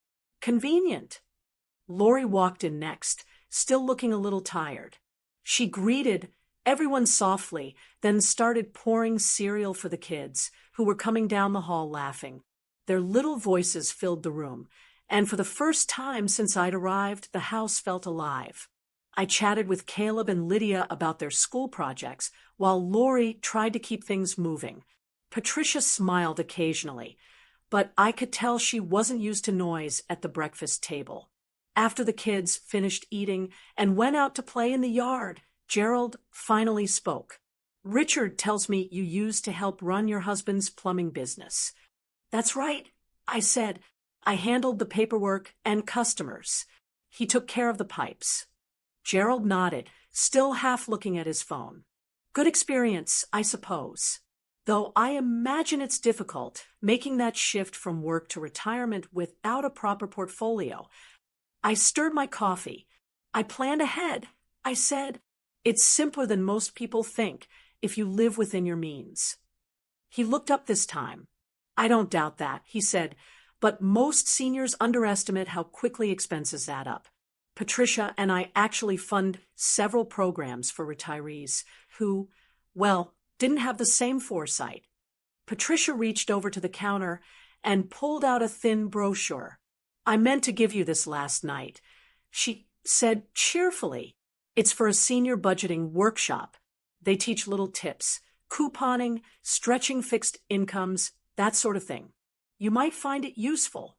Convenient. Lori walked in next, still looking a little tired. She greeted everyone softly, then started pouring cereal for the kids, who were coming down the hall laughing. Their little voices filled the room, and for the first time since I'd arrived, the house felt alive. I chatted with Caleb and Lydia about their school projects, while Lori tried to keep things moving. Patricia smiled occasionally, but I could tell she wasn't used to noise at the breakfast table. After the kids finished eating and went out to play in the yard, Gerald finally spoke. Richard tells me you used to help run your husband's plumbing business. That's right, I said. I handled the paperwork and customers. He took care of the pipes. Gerald nodded, still half looking at his phone. Good experience, I suppose. Though I imagine it's difficult making that shift from work to retirement without a proper portfolio. I stirred my coffee. I planned ahead. I said, it's simpler than most people think if you live within your means. He looked up this time. I don't doubt that, he said, but most seniors underestimate how quickly expenses add up. Patricia and I actually fund several programs for retirees who, well, didn't have the same foresight. Patricia reached over to the counter and pulled out a thin brochure. I meant to give you this last night, she said cheerfully. It's for a senior budgeting workshop. They teach little tips, couponing, stretching fixed incomes, that sort of thing. You might find it useful.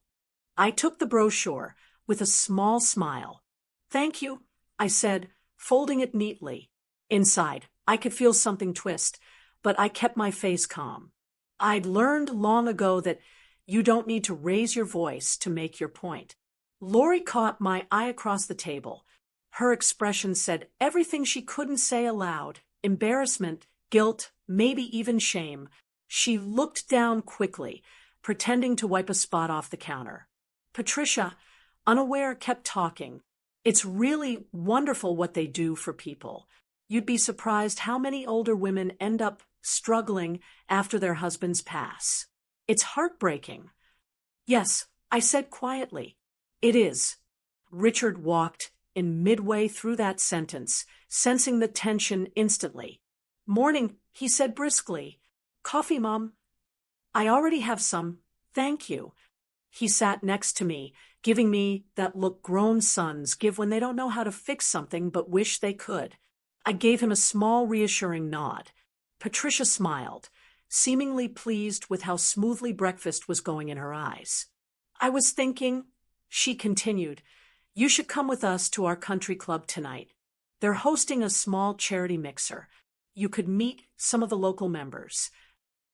I took the brochure with a small smile. Thank you, I said, folding it neatly. Inside, I could feel something twist, but I kept my face calm. I'd learned long ago that you don't need to raise your voice to make your point. Lori caught my eye across the table. Her expression said everything she couldn't say aloud. Embarrassment, guilt, maybe even shame. She looked down quickly, pretending to wipe a spot off the counter. Patricia, unaware, kept talking. It's really wonderful what they do for people. You'd be surprised how many older women end up struggling after their husbands pass. It's heartbreaking. Yes, I said quietly. It is. Richard walked in midway through that sentence, sensing the tension instantly. Morning, he said briskly. Coffee, Mom? I already have some, thank you. He sat next to me, giving me that look grown sons give when they don't know how to fix something but wish they could. I gave him a small, reassuring nod. Patricia smiled, seemingly pleased with how smoothly breakfast was going in her eyes. I was thinking, she continued, you should come with us to our country club tonight. They're hosting a small charity mixer. You could meet some of the local members.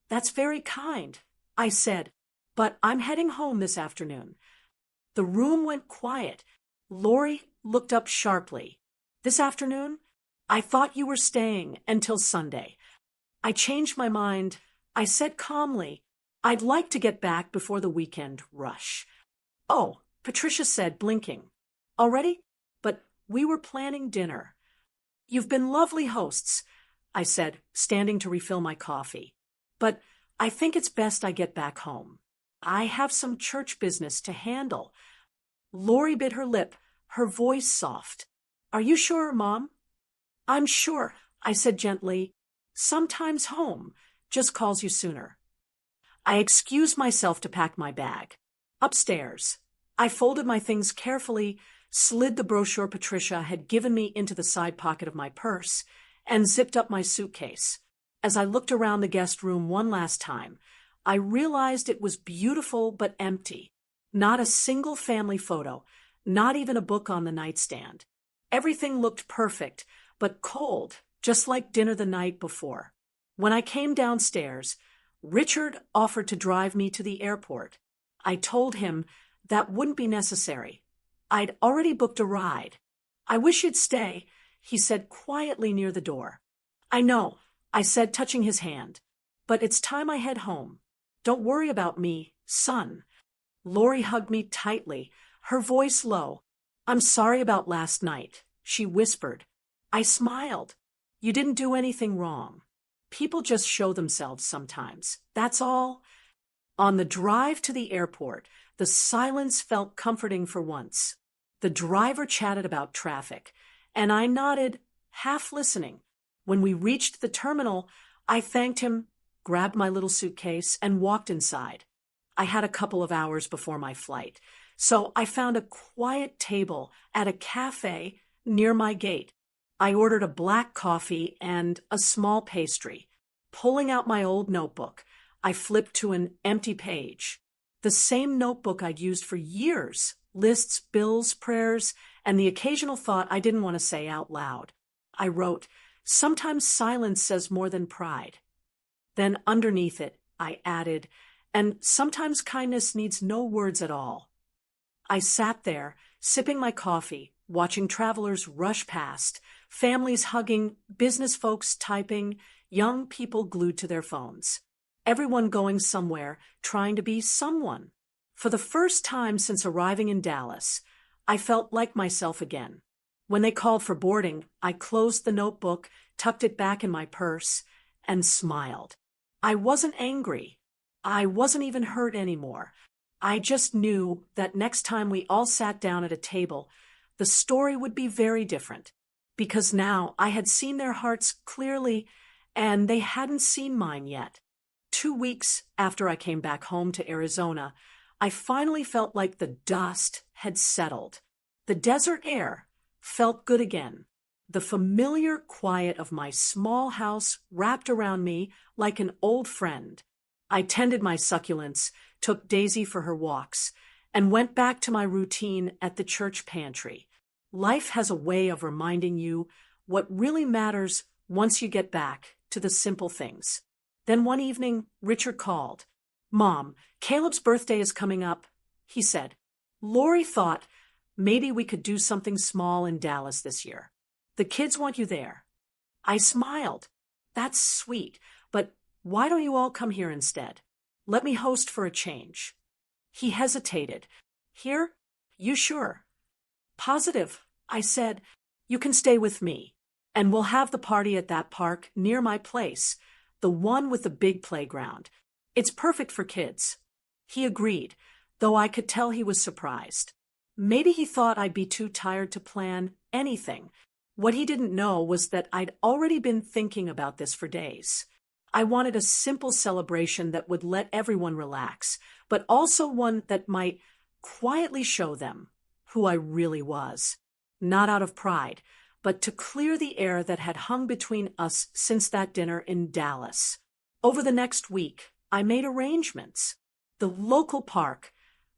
That's very kind, I said, but I'm heading home this afternoon. The room went quiet. Lori looked up sharply. This afternoon? I thought you were staying until Sunday. I changed my mind. I said calmly, I'd like to get back before the weekend rush. Oh, Patricia said, blinking. Already? But we were planning dinner. You've been lovely hosts, I said, standing to refill my coffee. But I think it's best I get back home. I have some church business to handle. Lori bit her lip, her voice soft. Are you sure, Mom? I'm sure, I said gently. Sometimes home just calls you sooner. I excused myself to pack my bag. Upstairs, I folded my things carefully, slid the brochure Patricia had given me into the side pocket of my purse, and zipped up my suitcase. As I looked around the guest room one last time, I realized it was beautiful but empty. Not a single family photo, not even a book on the nightstand. Everything looked perfect, but cold, just like dinner the night before. When I came downstairs, Richard offered to drive me to the airport. I told him that wouldn't be necessary. I'd already booked a ride. I wish you'd stay, he said quietly near the door. I know, I said, touching his hand, but it's time I head home. Don't worry about me, son. Lori hugged me tightly, her voice low. I'm sorry about last night, she whispered. I smiled. You didn't do anything wrong. People just show themselves sometimes. That's all. On the drive to the airport, the silence felt comforting for once. The driver chatted about traffic, and I nodded, half listening. When we reached the terminal, I thanked him, grabbed my little suitcase, and walked inside. I had a couple of hours before my flight, so I found a quiet table at a cafe near my gate. I ordered a black coffee and a small pastry. Pulling out my old notebook, I flipped to an empty page. The same notebook I'd used for years, lists, bills, prayers, and the occasional thought I didn't want to say out loud. I wrote, "Sometimes silence says more than pride." Then underneath it, I added, "And sometimes kindness needs no words at all." I sat there, sipping my coffee, watching travelers rush past, families hugging, business folks typing, young people glued to their phones. Everyone going somewhere, trying to be someone. For the first time since arriving in Dallas, I felt like myself again. When they called for boarding, I closed the notebook, tucked it back in my purse, and smiled. I wasn't angry. I wasn't even hurt anymore. I just knew that next time we all sat down at a table, the story would be very different. Because now I had seen their hearts clearly, and they hadn't seen mine yet. 2 weeks after I came back home to Arizona, I finally felt like the dust had settled. The desert air felt good again. The familiar quiet of my small house wrapped around me like an old friend. I tended my succulents, took Daisy for her walks, and went back to my routine at the church pantry. Life has a way of reminding you what really matters once you get back to the simple things. Then one evening, Richard called. "Mom, Caleb's birthday is coming up," he said. "Lori thought maybe we could do something small in Dallas this year. The kids want you there." I smiled. "That's sweet, but why don't you all come here instead? Let me host for a change." He hesitated. "Here? You sure?" "Positive," I said. "You can stay with me, and we'll have the party at that park near my place, the one with the big playground. It's perfect for kids." He agreed, though I could tell he was surprised. Maybe he thought I'd be too tired to plan anything. What he didn't know was that I'd already been thinking about this for days. I wanted a simple celebration that would let everyone relax, but also one that might quietly show them who I really was. Not out of pride, but to clear the air that had hung between us since that dinner in Dallas. Over the next week, I made arrangements. The local park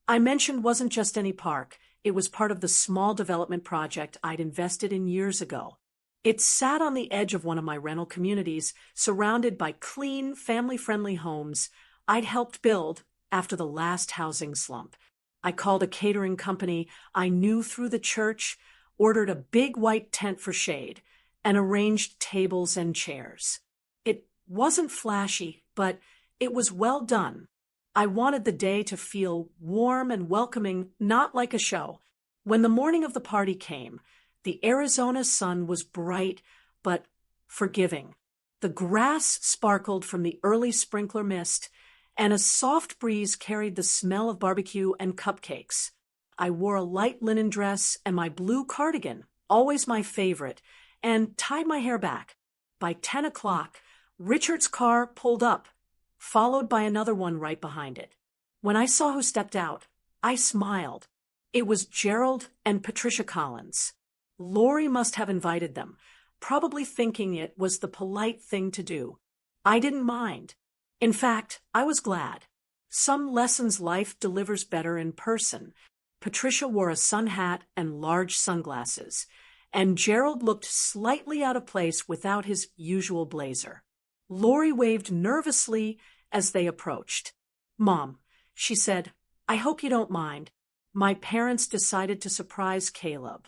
I mentioned wasn't just any park. It was part of the small development project I'd invested in years ago. It sat on the edge of one of my rental communities, surrounded by clean, family-friendly homes I'd helped build after the last housing slump. I called a catering company I knew through the church, ordered a big white tent for shade, and arranged tables and chairs. It wasn't flashy, but it was well done. I wanted the day to feel warm and welcoming, not like a show. When the morning of the party came, the Arizona sun was bright but forgiving. The grass sparkled from the early sprinkler mist, and a soft breeze carried the smell of barbecue and cupcakes. I wore a light linen dress and my blue cardigan, always my favorite, and tied my hair back. By 10 o'clock, Richard's car pulled up, followed by another one right behind it. When I saw who stepped out, I smiled. It was Gerald and Patricia Collins. Lori must have invited them, probably thinking it was the polite thing to do. I didn't mind. In fact, I was glad. Some lessons life delivers better in person. Patricia wore a sun hat and large sunglasses, and Gerald looked slightly out of place without his usual blazer. Lori waved nervously as they approached. "Mom," she said, "I hope you don't mind. My parents decided to surprise Caleb."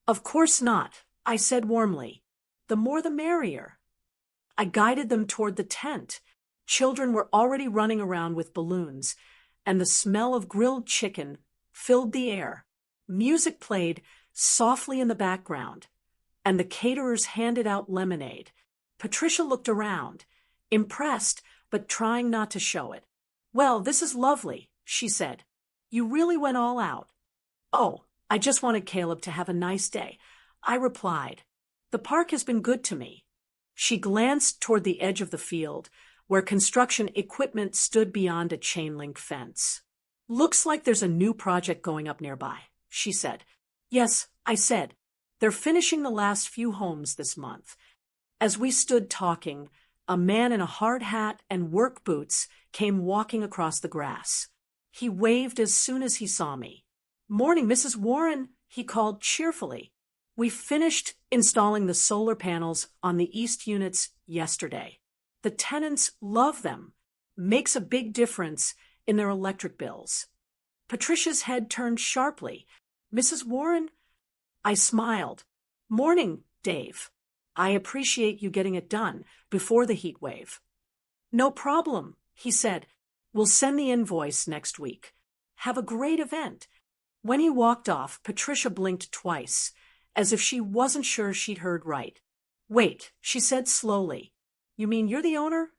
"Of course not," I said warmly. "The more the merrier." I guided them toward the tent. Children were already running around with balloons, and the smell of grilled chicken filled the air. Music played softly in the background, and the caterers handed out lemonade. Patricia looked around, impressed but trying not to show it. "Well, this is lovely," she said. "You really went all out." "Oh, I just wanted Caleb to have a nice day," I replied. "The park has been good to me." She glanced toward the edge of the field, where construction equipment stood beyond a chain-link fence. "Looks like there's a new project going up nearby," she said. "Yes," I said. "They're finishing the last few homes this month." As we stood talking, a man in a hard hat and work boots came walking across the grass. He waved as soon as he saw me. "Morning, Mrs. Warren," he called cheerfully. "We finished installing the solar panels on the east units yesterday. The tenants love them. Makes a big difference in their electric bills." Patricia's head turned sharply. "Mrs. Warren?" I smiled. "Morning, Dave. I appreciate you getting it done before the heat wave." "No problem," he said. "We'll send the invoice next week. Have a great event." When he walked off, Patricia blinked twice, as if she wasn't sure she'd heard right. "Wait," she said slowly. "You mean you're the owner?"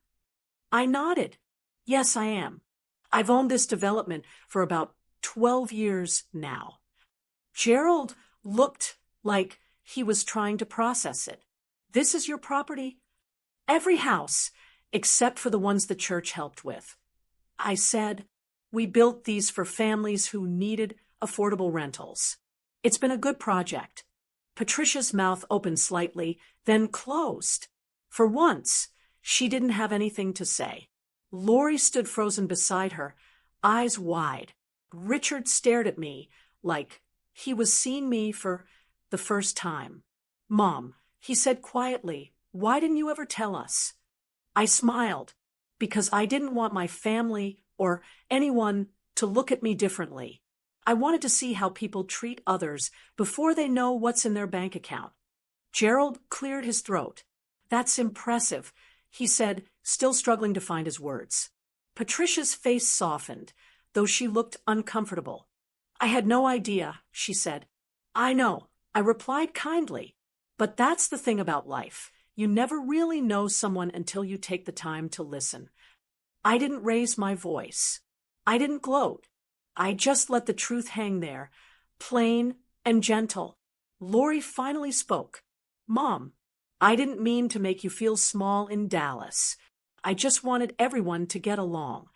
I nodded. "Yes, I am. I've owned this development for about 12 years now." Gerald looked like he was trying to process it. "This is your property?" "Every house, except for the ones the church helped with." I said, "We built these for families who needed affordable rentals. It's been a good project." Patricia's mouth opened slightly, then closed. For once, she didn't have anything to say. Lori stood frozen beside her, eyes wide. Richard stared at me like he was seeing me for the first time. "Mom," he said quietly, "why didn't you ever tell us?" I smiled, because I didn't want my family or anyone to look at me differently. I wanted to see how people treat others before they know what's in their bank account. Gerald cleared his throat. "That's impressive," he said, still struggling to find his words. Patricia's face softened, though she looked uncomfortable. "I had no idea," she said. "I know," I replied kindly. "But that's the thing about life. You never really know someone until you take the time to listen." I didn't raise my voice. I didn't gloat. I just let the truth hang there, plain and gentle. Lori finally spoke. "Mom, I didn't mean to make you feel small in Dallas. I just wanted everyone to get along."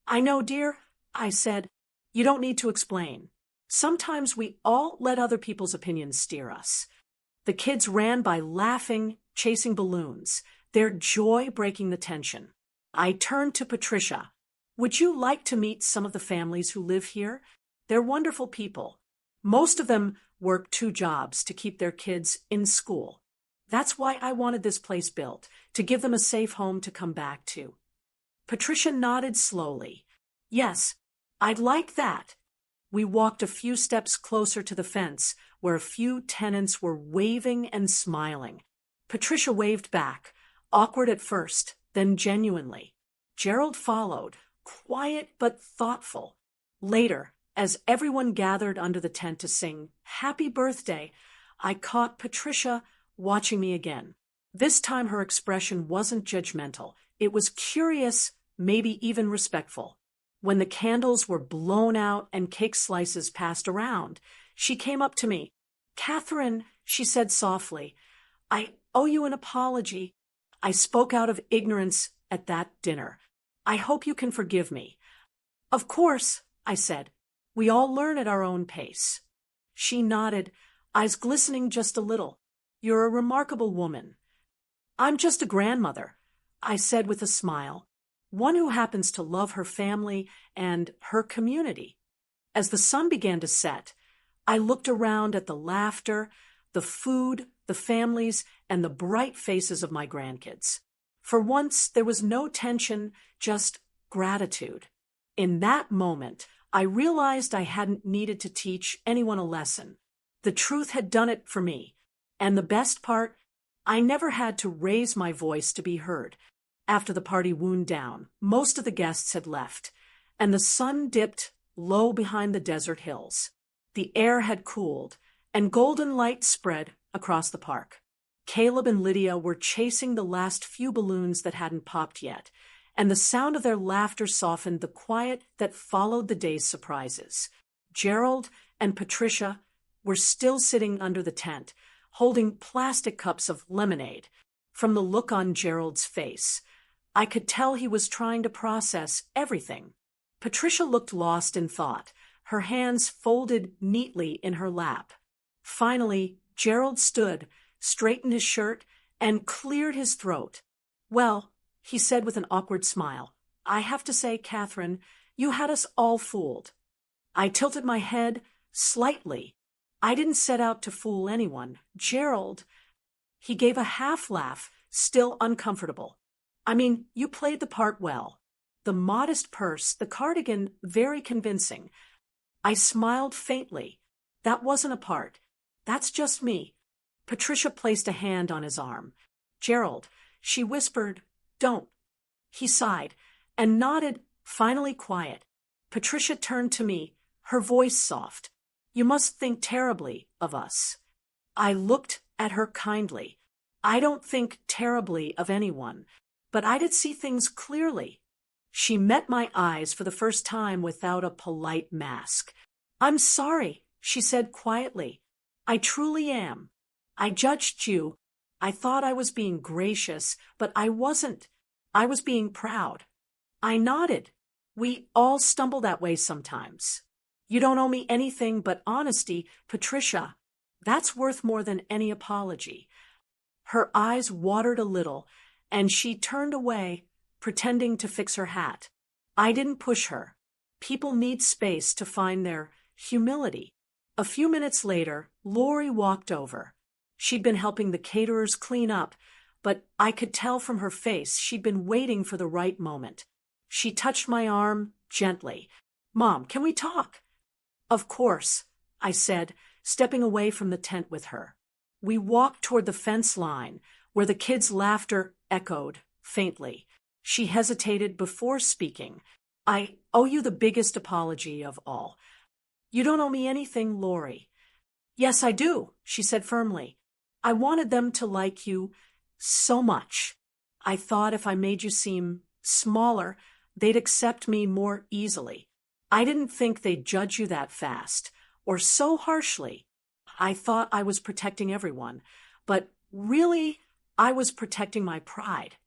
"I know, dear," I said. "You don't need to explain. Sometimes we all let other people's opinions steer us." The kids ran by laughing, chasing balloons, their joy breaking the tension. I turned to Patricia. "Would you like to meet some of the families who live here? They're wonderful people. Most of them work 2 jobs to keep their kids in school. That's why I wanted this place built, to give them a safe home to come back to." Patricia nodded slowly. "Yes, I'd like that." We walked a few steps closer to the fence, where a few tenants were waving and smiling. Patricia waved back, awkward at first, then genuinely. Gerald followed, quiet but thoughtful. Later, as everyone gathered under the tent to sing "Happy Birthday," I caught Patricia watching me again. This time her expression wasn't judgmental. It was curious, maybe even respectful. When the candles were blown out and cake slices passed around, she came up to me. "Catherine," she said softly, "I owe you an apology. I spoke out of ignorance at that dinner. I hope you can forgive me." "Of course," I said. "We all learn at our own pace." She nodded, eyes glistening just a little. "You're a remarkable woman." "I'm just a grandmother," I said with a smile. "One who happens to love her family and her community." As the sun began to set, I looked around at the laughter, the food, the families, and the bright faces of my grandkids. For once, there was no tension, just gratitude. In that moment, I realized I hadn't needed to teach anyone a lesson. The truth had done it for me. And the best part, I never had to raise my voice to be heard. After the party wound down, most of the guests had left, and the sun dipped low behind the desert hills. The air had cooled, and golden light spread across the park. Caleb and Lydia were chasing the last few balloons that hadn't popped yet, and the sound of their laughter softened the quiet that followed the day's surprises. Gerald and Patricia were still sitting under the tent, holding plastic cups of lemonade. From the look on Gerald's face, I could tell he was trying to process everything. Patricia looked lost in thought, her hands folded neatly in her lap. Finally, Gerald stood, straightened his shirt, and cleared his throat. "Well," he said with an awkward smile, "I have to say, Catherine, you had us all fooled." I tilted my head slightly. "I didn't set out to fool anyone. Gerald—" He gave a half laugh, still uncomfortable. "I mean, you played the part well. The modest purse, the cardigan, very convincing." I smiled faintly. "That wasn't a part. That's just me." Patricia placed a hand on his arm. "Gerald," she whispered, "don't." He sighed and nodded, finally quiet. Patricia turned to me, her voice soft. "You must think terribly of us." I looked at her kindly. "I don't think terribly of anyone, but I did see things clearly." She met my eyes for the first time without a polite mask. "I'm sorry," she said quietly. "I truly am. I judged you. I thought I was being gracious, but I wasn't. I was being proud." I nodded. "We all stumble that way sometimes. You don't owe me anything but honesty, Patricia. That's worth more than any apology." Her eyes watered a little, and she turned away, pretending to fix her hat. I didn't push her. People need space to find their humility. A few minutes later, Lori walked over. She'd been helping the caterers clean up, but I could tell from her face she'd been waiting for the right moment. She touched my arm gently. "Mom, can we talk?" "Of course," I said, stepping away from the tent with her. We walked toward the fence line, where the kids' laughter echoed faintly. She hesitated before speaking. "I owe you the biggest apology of all." "You don't owe me anything, Lori." "Yes, I do," she said firmly. "I wanted them to like you so much. I thought if I made you seem smaller, they'd accept me more easily. I didn't think they'd judge you that fast, or so harshly. I thought I was protecting everyone, but really, I was protecting my pride."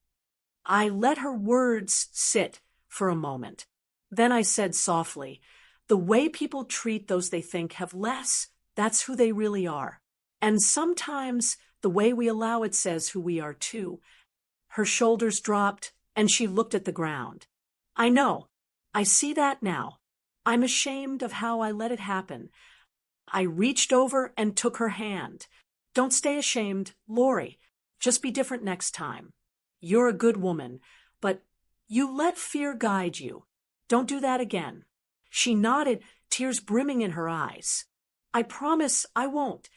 I let her words sit for a moment. Then I said softly, "The way people treat those they think have less, that's who they really are. And sometimes the way we allow it says who we are too." Her shoulders dropped, and she looked at the ground. "I know. I see that now. I'm ashamed of how I let it happen." I reached over and took her hand. "Don't stay ashamed, Lori. Just be different next time. You're a good woman, but you let fear guide you. Don't do that again." She nodded, tears brimming in her eyes. "I promise I won't."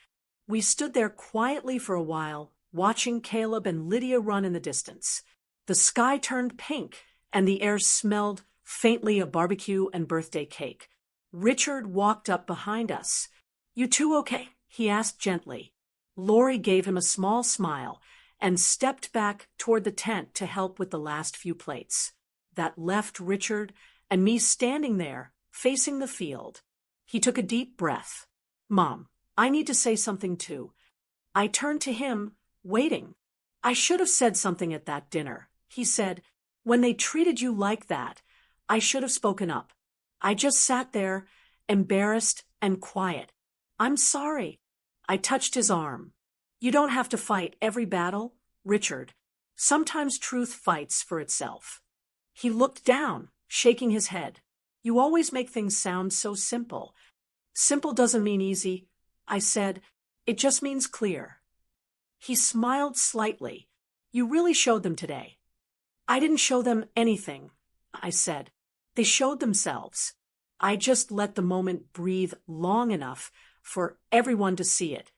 We stood there quietly for a while, watching Caleb and Lydia run in the distance. The sky turned pink, and the air smelled faintly of barbecue and birthday cake. Richard walked up behind us. "You two okay?" he asked gently. Lori gave him a small smile and stepped back toward the tent to help with the last few plates. That left Richard and me standing there, facing the field. He took a deep breath. "Mom, I need to say something too." I turned to him, waiting. "I should have said something at that dinner," he said. "When they treated you like that, I should have spoken up. I just sat there, embarrassed and quiet. I'm sorry." I touched his arm. "You don't have to fight every battle, Richard. Sometimes truth fights for itself." He looked down, shaking his head. "You always make things sound so simple." "Simple doesn't mean easy," I said. "It just means clear." He smiled slightly. "You really showed them today." "I didn't show them anything," I said. "They showed themselves. I just let the moment breathe long enough for everyone to see it."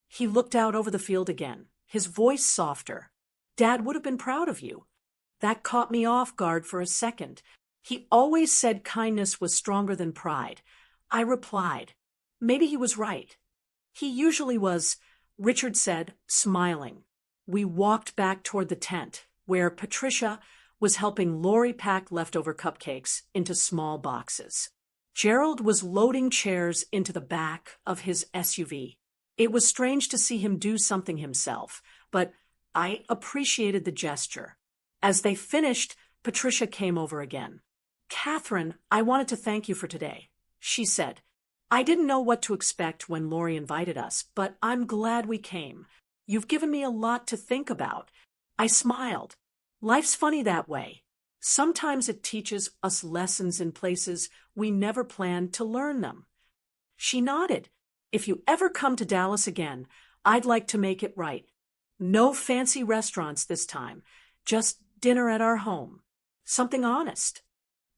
He looked out over the field again, his voice softer. "Dad would have been proud of you." That caught me off guard for a second. He always said kindness was stronger than pride. I replied, maybe he was right. He usually was, Richard said, smiling. We walked back toward the tent, where Patricia was helping Lori pack leftover cupcakes into small boxes. Gerald was loading chairs into the back of his SUV. It was strange to see him do something himself, but I appreciated the gesture. As they finished, Patricia came over again. Catherine, I wanted to thank you for today, she said. I didn't know what to expect when Lori invited us, but I'm glad we came. You've given me a lot to think about. I smiled. Life's funny that way. Sometimes it teaches us lessons in places we never planned to learn them. She nodded. If you ever come to Dallas again, I'd like to make it right. No fancy restaurants this time, just dinner at our home. Something honest.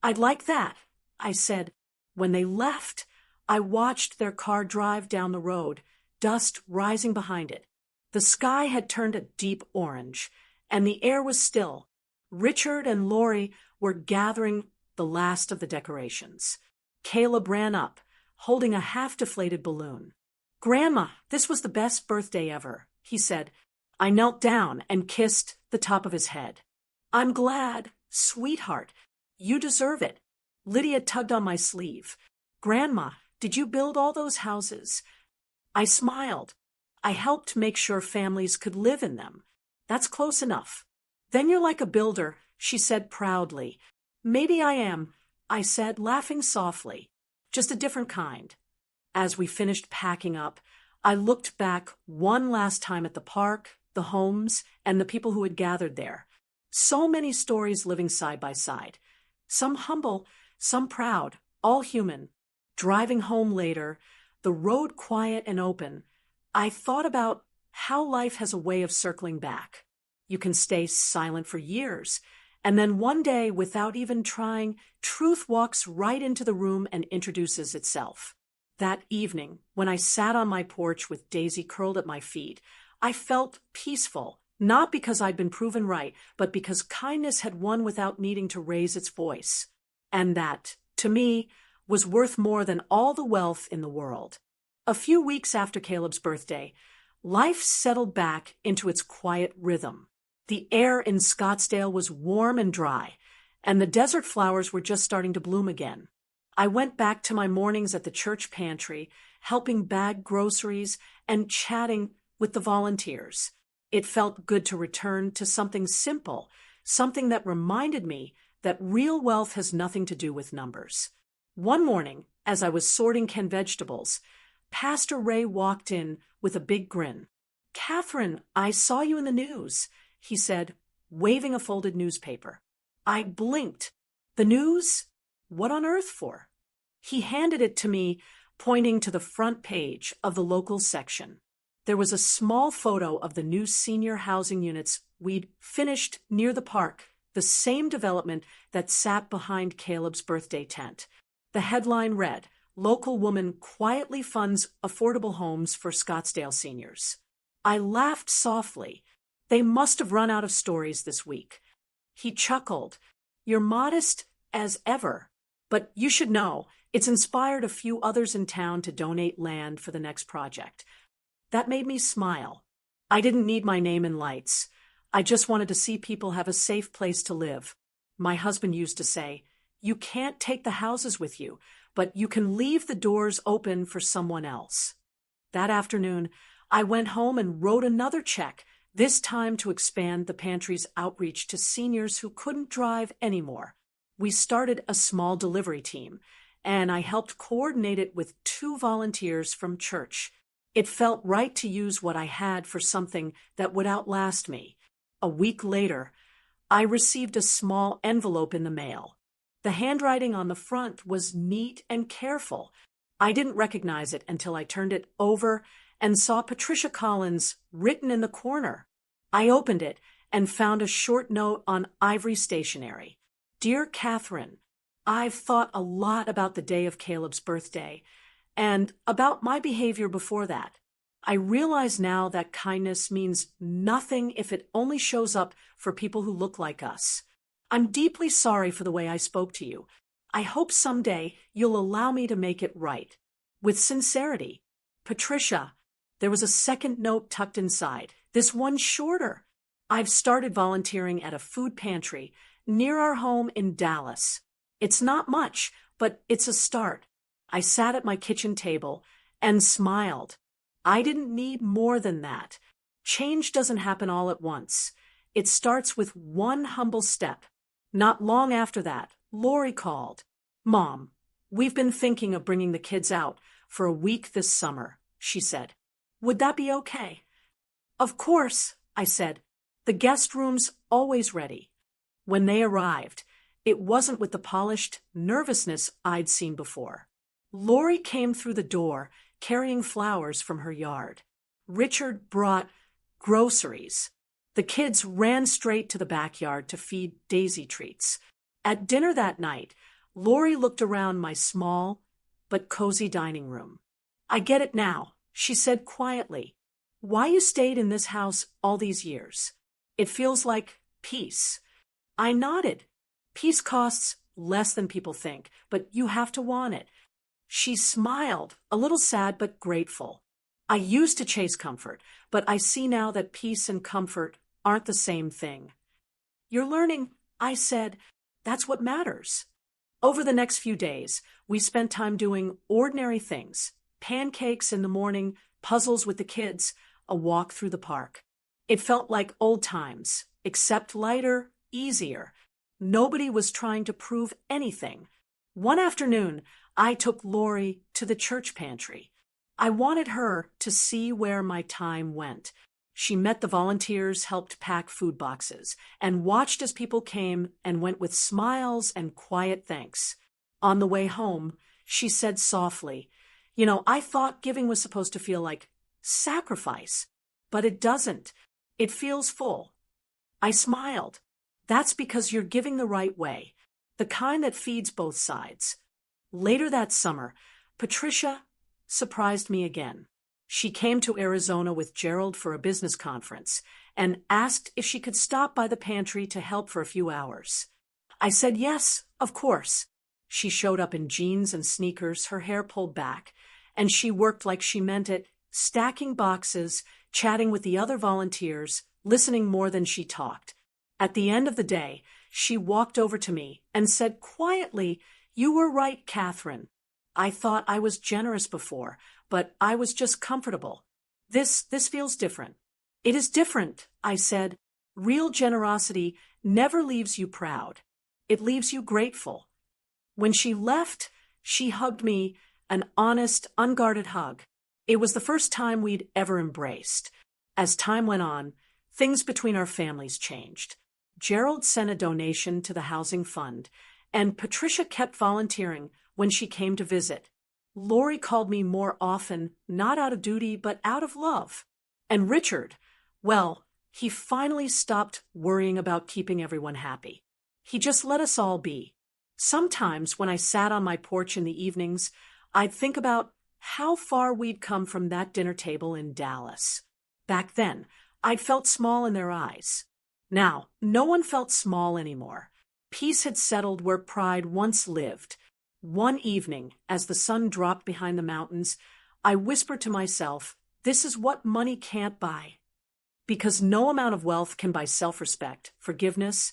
I'd like that, I said. When they left, I watched their car drive down the road, dust rising behind it. The sky had turned a deep orange, and the air was still. Richard and Lori were gathering the last of the decorations. Caleb ran up, holding a half-deflated balloon. Grandma, this was the best birthday ever, he said. I knelt down and kissed the top of his head. I'm glad, sweetheart. You deserve it. Lydia tugged on my sleeve. Grandma, did you build all those houses? I smiled. I helped make sure families could live in them. That's close enough. Then you're like a builder, she said proudly. Maybe I am, I said, laughing softly. Just a different kind. As we finished packing up, I looked back one last time at the park, the homes, and the people who had gathered there. So many stories living side by side. Some humble, some proud, all human. Driving home later, the road quiet and open, I thought about how life has a way of circling back. You can stay silent for years, and then one day, without even trying, truth walks right into the room and introduces itself. That evening, when I sat on my porch with Daisy curled at my feet, I felt peaceful, not because I'd been proven right, but because kindness had won without needing to raise its voice. And that, to me, was worth more than all the wealth in the world. A few weeks after Caleb's birthday, life settled back into its quiet rhythm. The air in Scottsdale was warm and dry, and the desert flowers were just starting to bloom again. I went back to my mornings at the church pantry, helping bag groceries and chatting with the volunteers. It felt good to return to something simple, something that reminded me that real wealth has nothing to do with numbers. One morning, as I was sorting canned vegetables, Pastor Ray walked in with a big grin. Catherine, I saw you in the news, he said, waving a folded newspaper. I blinked. The news? What on earth for? He handed it to me, pointing to the front page of the local section. There was a small photo of the new senior housing units we'd finished near the park, the same development that sat behind Caleb's birthday tent. The headline read, Local woman quietly funds affordable homes for Scottsdale seniors. I laughed softly. They must have run out of stories this week. He chuckled. You're modest as ever, but you should know it's inspired a few others in town to donate land for the next project. That made me smile. I didn't need my name in lights. I just wanted to see people have a safe place to live. My husband used to say, you can't take the houses with you, but you can leave the doors open for someone else. That afternoon, I went home and wrote another check, this time to expand the pantry's outreach to seniors who couldn't drive anymore. We started a small delivery team, and I helped coordinate it with 2 volunteers from church. It felt right to use what I had for something that would outlast me. A week later, I received a small envelope in the mail. The handwriting on the front was neat and careful. I didn't recognize it until I turned it over and saw Patricia Collins written in the corner. I opened it and found a short note on ivory stationery. Dear Catherine, I've thought a lot about the day of Caleb's birthday and about my behavior before that. I realize now that kindness means nothing if it only shows up for people who look like us. I'm deeply sorry for the way I spoke to you. I hope someday you'll allow me to make it right. with sincerity. Patricia, there was a second note tucked inside, this one shorter. I've started volunteering at a food pantry near our home in Dallas. It's not much, but it's a start. I sat at my kitchen table and smiled. I didn't need more than that. Change doesn't happen all at once. It starts with one humble step. Not long after that, Lori called. "Mom, we've been thinking of bringing the kids out for a week this summer," she said. "Would that be okay?" "Of course," I said. "The guest room's always ready." When they arrived, it wasn't with the polished nervousness I'd seen before. Lori came through the door carrying flowers from her yard. Richard brought groceries. The kids ran straight to the backyard to feed Daisy treats. At dinner that night, Lori looked around my small but cozy dining room. "I get it now," she said quietly. "Why you stayed in this house all these years. It feels like peace." I nodded. Peace costs less than people think, but you have to want it. She smiled, a little sad but grateful. "I used to chase comfort, but I see now that peace and comfort aren't the same thing." "You're learning," I said. "That's what matters." Over the next few days, we spent time doing ordinary things. Pancakes in the morning, puzzles with the kids, a walk through the park. It felt like old times, except lighter, easier. Nobody was trying to prove anything. One afternoon, I took Lori to the church pantry. I wanted her to see where my time went. She met the volunteers, helped pack food boxes, and watched as people came and went with smiles and quiet thanks. On the way home, she said softly, I thought giving was supposed to feel like sacrifice, but it doesn't. It feels full." I smiled. "That's because you're giving the right way, the kind that feeds both sides." Later that summer, Patricia surprised me again. She came to Arizona with Gerald for a business conference and asked if she could stop by the pantry to help for a few hours. I said yes, of course. She showed up in jeans and sneakers, her hair pulled back, and she worked like she meant it, stacking boxes, chatting with the other volunteers, listening more than she talked. At the end of the day, she walked over to me and said quietly, "You were right, Catherine. I thought I was generous before, but I was just comfortable. This feels different." "It is different," I said. "Real generosity never leaves you proud. It leaves you grateful." When she left, she hugged me, an honest, unguarded hug. It was the first time we'd ever embraced. As time went on, things between our families changed. Gerald sent a donation to the housing fund, and Patricia kept volunteering when she came to visit. Lori called me more often, not out of duty, but out of love. And Richard, well, he finally stopped worrying about keeping everyone happy. He just let us all be. Sometimes when I sat on my porch in the evenings, I'd think about how far we'd come from that dinner table in Dallas. Back then, I'd felt small in their eyes. Now, no one felt small anymore. Peace had settled where pride once lived. One evening, as the sun dropped behind the mountains, I whispered to myself, "This is what money can't buy." Because no amount of wealth can buy self-respect, forgiveness,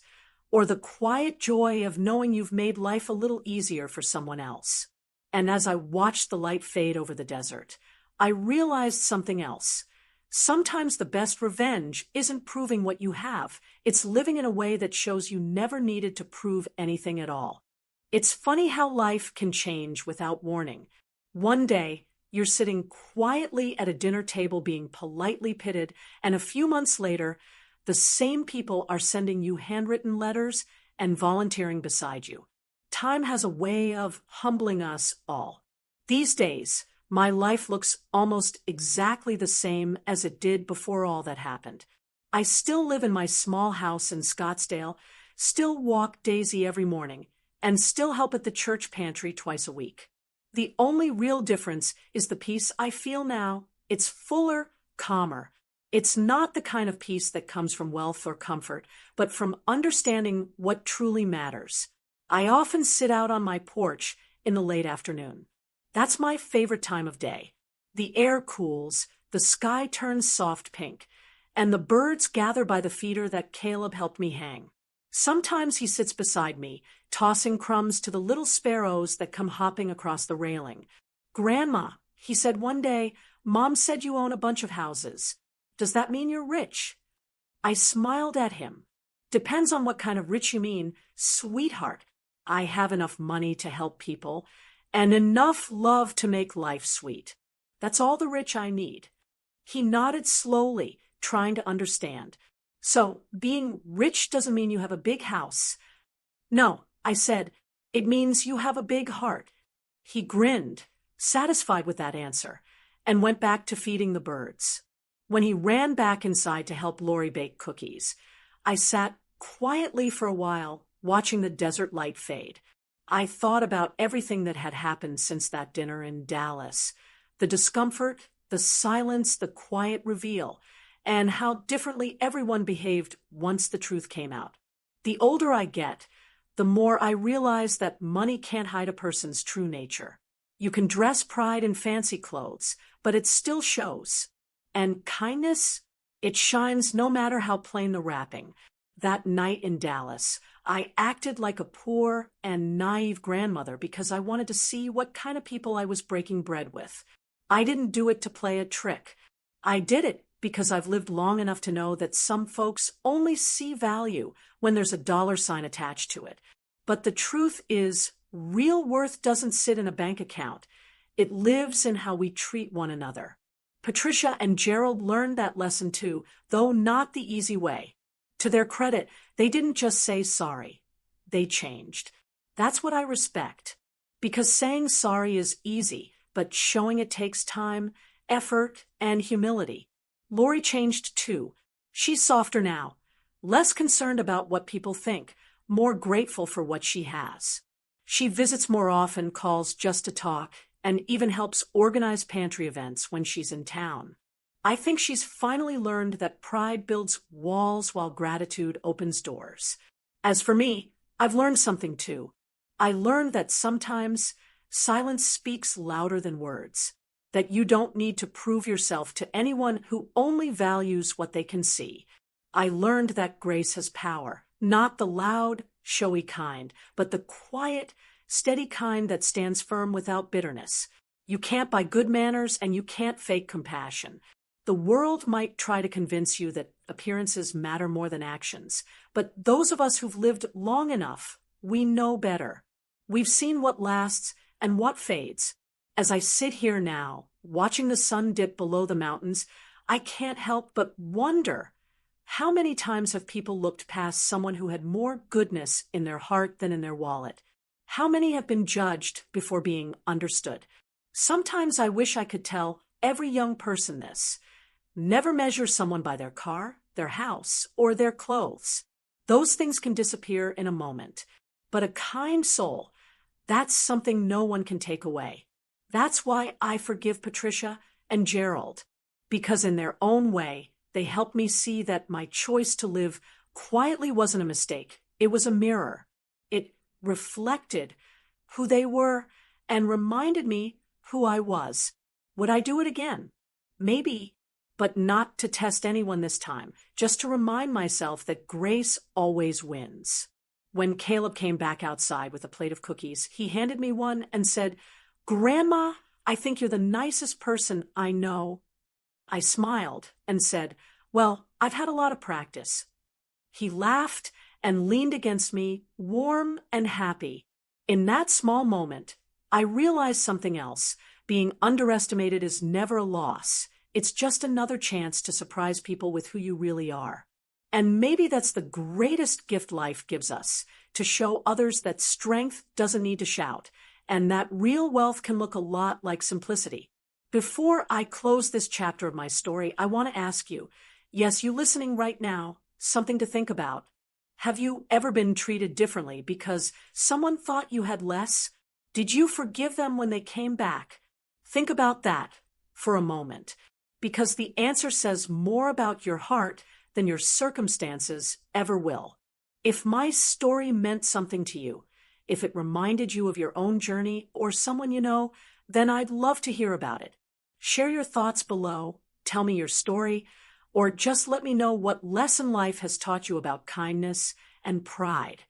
or the quiet joy of knowing you've made life a little easier for someone else. And as I watched the light fade over the desert, I realized something else. Sometimes the best revenge isn't proving what you have. It's living in a way that shows you never needed to prove anything at all. It's funny how life can change without warning. One day, you're sitting quietly at a dinner table being politely pitied, and a few months later, the same people are sending you handwritten letters and volunteering beside you. Time has a way of humbling us all. These days, my life looks almost exactly the same as it did before all that happened. I still live in my small house in Scottsdale, still walk Daisy every morning, and still help at the church pantry twice a week. The only real difference is the peace I feel now. It's fuller, calmer. It's not the kind of peace that comes from wealth or comfort, but from understanding what truly matters. I often sit out on my porch in the late afternoon. That's my favorite time of day. The air cools, the sky turns soft pink, and the birds gather by the feeder that Caleb helped me hang. Sometimes he sits beside me, tossing crumbs to the little sparrows that come hopping across the railing. "Grandma," he said one day, "Mom said you own a bunch of houses. Does that mean you're rich?" I smiled at him. "Depends on what kind of rich you mean, sweetheart. I have enough money to help people, and enough love to make life sweet. That's all the rich I need." He nodded slowly, trying to understand. "So, being rich doesn't mean you have a big house." "No," I said, "it means you have a big heart." He grinned, satisfied with that answer, and went back to feeding the birds. When he ran back inside to help Lori bake cookies, I sat quietly for a while, watching the desert light fade. I thought about everything that had happened since that dinner in Dallas. The discomfort, the silence, the quiet reveal, and how differently everyone behaved once the truth came out. The older I get, the more I realize that money can't hide a person's true nature. You can dress pride in fancy clothes, but it still shows. And kindness, it shines no matter how plain the wrapping. That night in Dallas, I acted like a poor and naive grandmother because I wanted to see what kind of people I was breaking bread with. I didn't do it to play a trick. I did it because I've lived long enough to know that some folks only see value when there's a dollar sign attached to it. But the truth is, real worth doesn't sit in a bank account. It lives in how we treat one another. Patricia and Gerald learned that lesson too, though not the easy way. To their credit, they didn't just say sorry. They changed. That's what I respect. Because saying sorry is easy, but showing it takes time, effort, and humility. Lori changed too. She's softer now, less concerned about what people think, more grateful for what she has. She visits more often, calls just to talk, and even helps organize pantry events when she's in town. I think she's finally learned that pride builds walls while gratitude opens doors. As for me, I've learned something too. I learned that sometimes silence speaks louder than words, that you don't need to prove yourself to anyone who only values what they can see. I learned that grace has power, not the loud, showy kind, but the quiet, steady kind that stands firm without bitterness. You can't buy good manners and you can't fake compassion. The world might try to convince you that appearances matter more than actions, but those of us who've lived long enough, we know better. We've seen what lasts and what fades. As I sit here now, watching the sun dip below the mountains, I can't help but wonder, how many times have people looked past someone who had more goodness in their heart than in their wallet? How many have been judged before being understood? Sometimes I wish I could tell every young person this. Never measure someone by their car, their house, or their clothes. Those things can disappear in a moment. But a kind soul, that's something no one can take away. That's why I forgive Patricia and Gerald, because in their own way, they helped me see that my choice to live quietly wasn't a mistake. It was a mirror. It reflected who they were and reminded me who I was. Would I do it again? Maybe, but not to test anyone this time, just to remind myself that grace always wins. When Caleb came back outside with a plate of cookies, he handed me one and said, "Grandma, I think you're the nicest person I know." I smiled and said, "Well, I've had a lot of practice." He laughed and leaned against me, warm and happy. In that small moment, I realized something else. Being underestimated is never a loss. It's just another chance to surprise people with who you really are. And maybe that's the greatest gift life gives us, to show others that strength doesn't need to shout, and that real wealth can look a lot like simplicity. Before I close this chapter of my story, I want to ask you, yes, you listening right now, something to think about. Have you ever been treated differently because someone thought you had less? Did you forgive them when they came back? Think about that for a moment, because the answer says more about your heart than your circumstances ever will. If my story meant something to you, if it reminded you of your own journey or someone you know, then I'd love to hear about it. Share your thoughts below, tell me your story, or just let me know what lesson life has taught you about kindness and pride.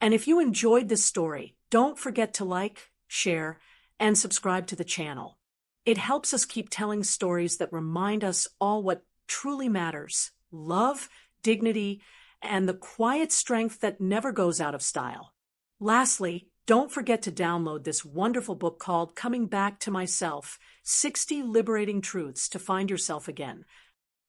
And if you enjoyed this story, don't forget to like, share, and subscribe to the channel. It helps us keep telling stories that remind us all what truly matters: love, dignity, and the quiet strength that never goes out of style. Lastly, don't forget to download this wonderful book called Coming Back to Myself: 60 Liberating Truths to Find Yourself Again.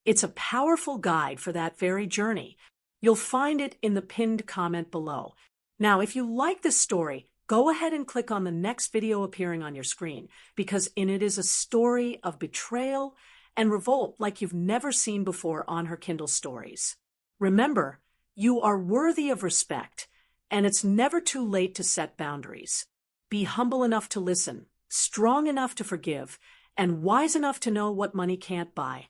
It's a powerful guide for that very journey. You'll find it in the pinned comment below. Now, if you like this story, go ahead and click on the next video appearing on your screen, because in it is a story of betrayal and revolt like you've never seen before on Her Kindle Stories. Remember, you are worthy of respect, and it's never too late to set boundaries. Be humble enough to listen, strong enough to forgive, and wise enough to know what money can't buy.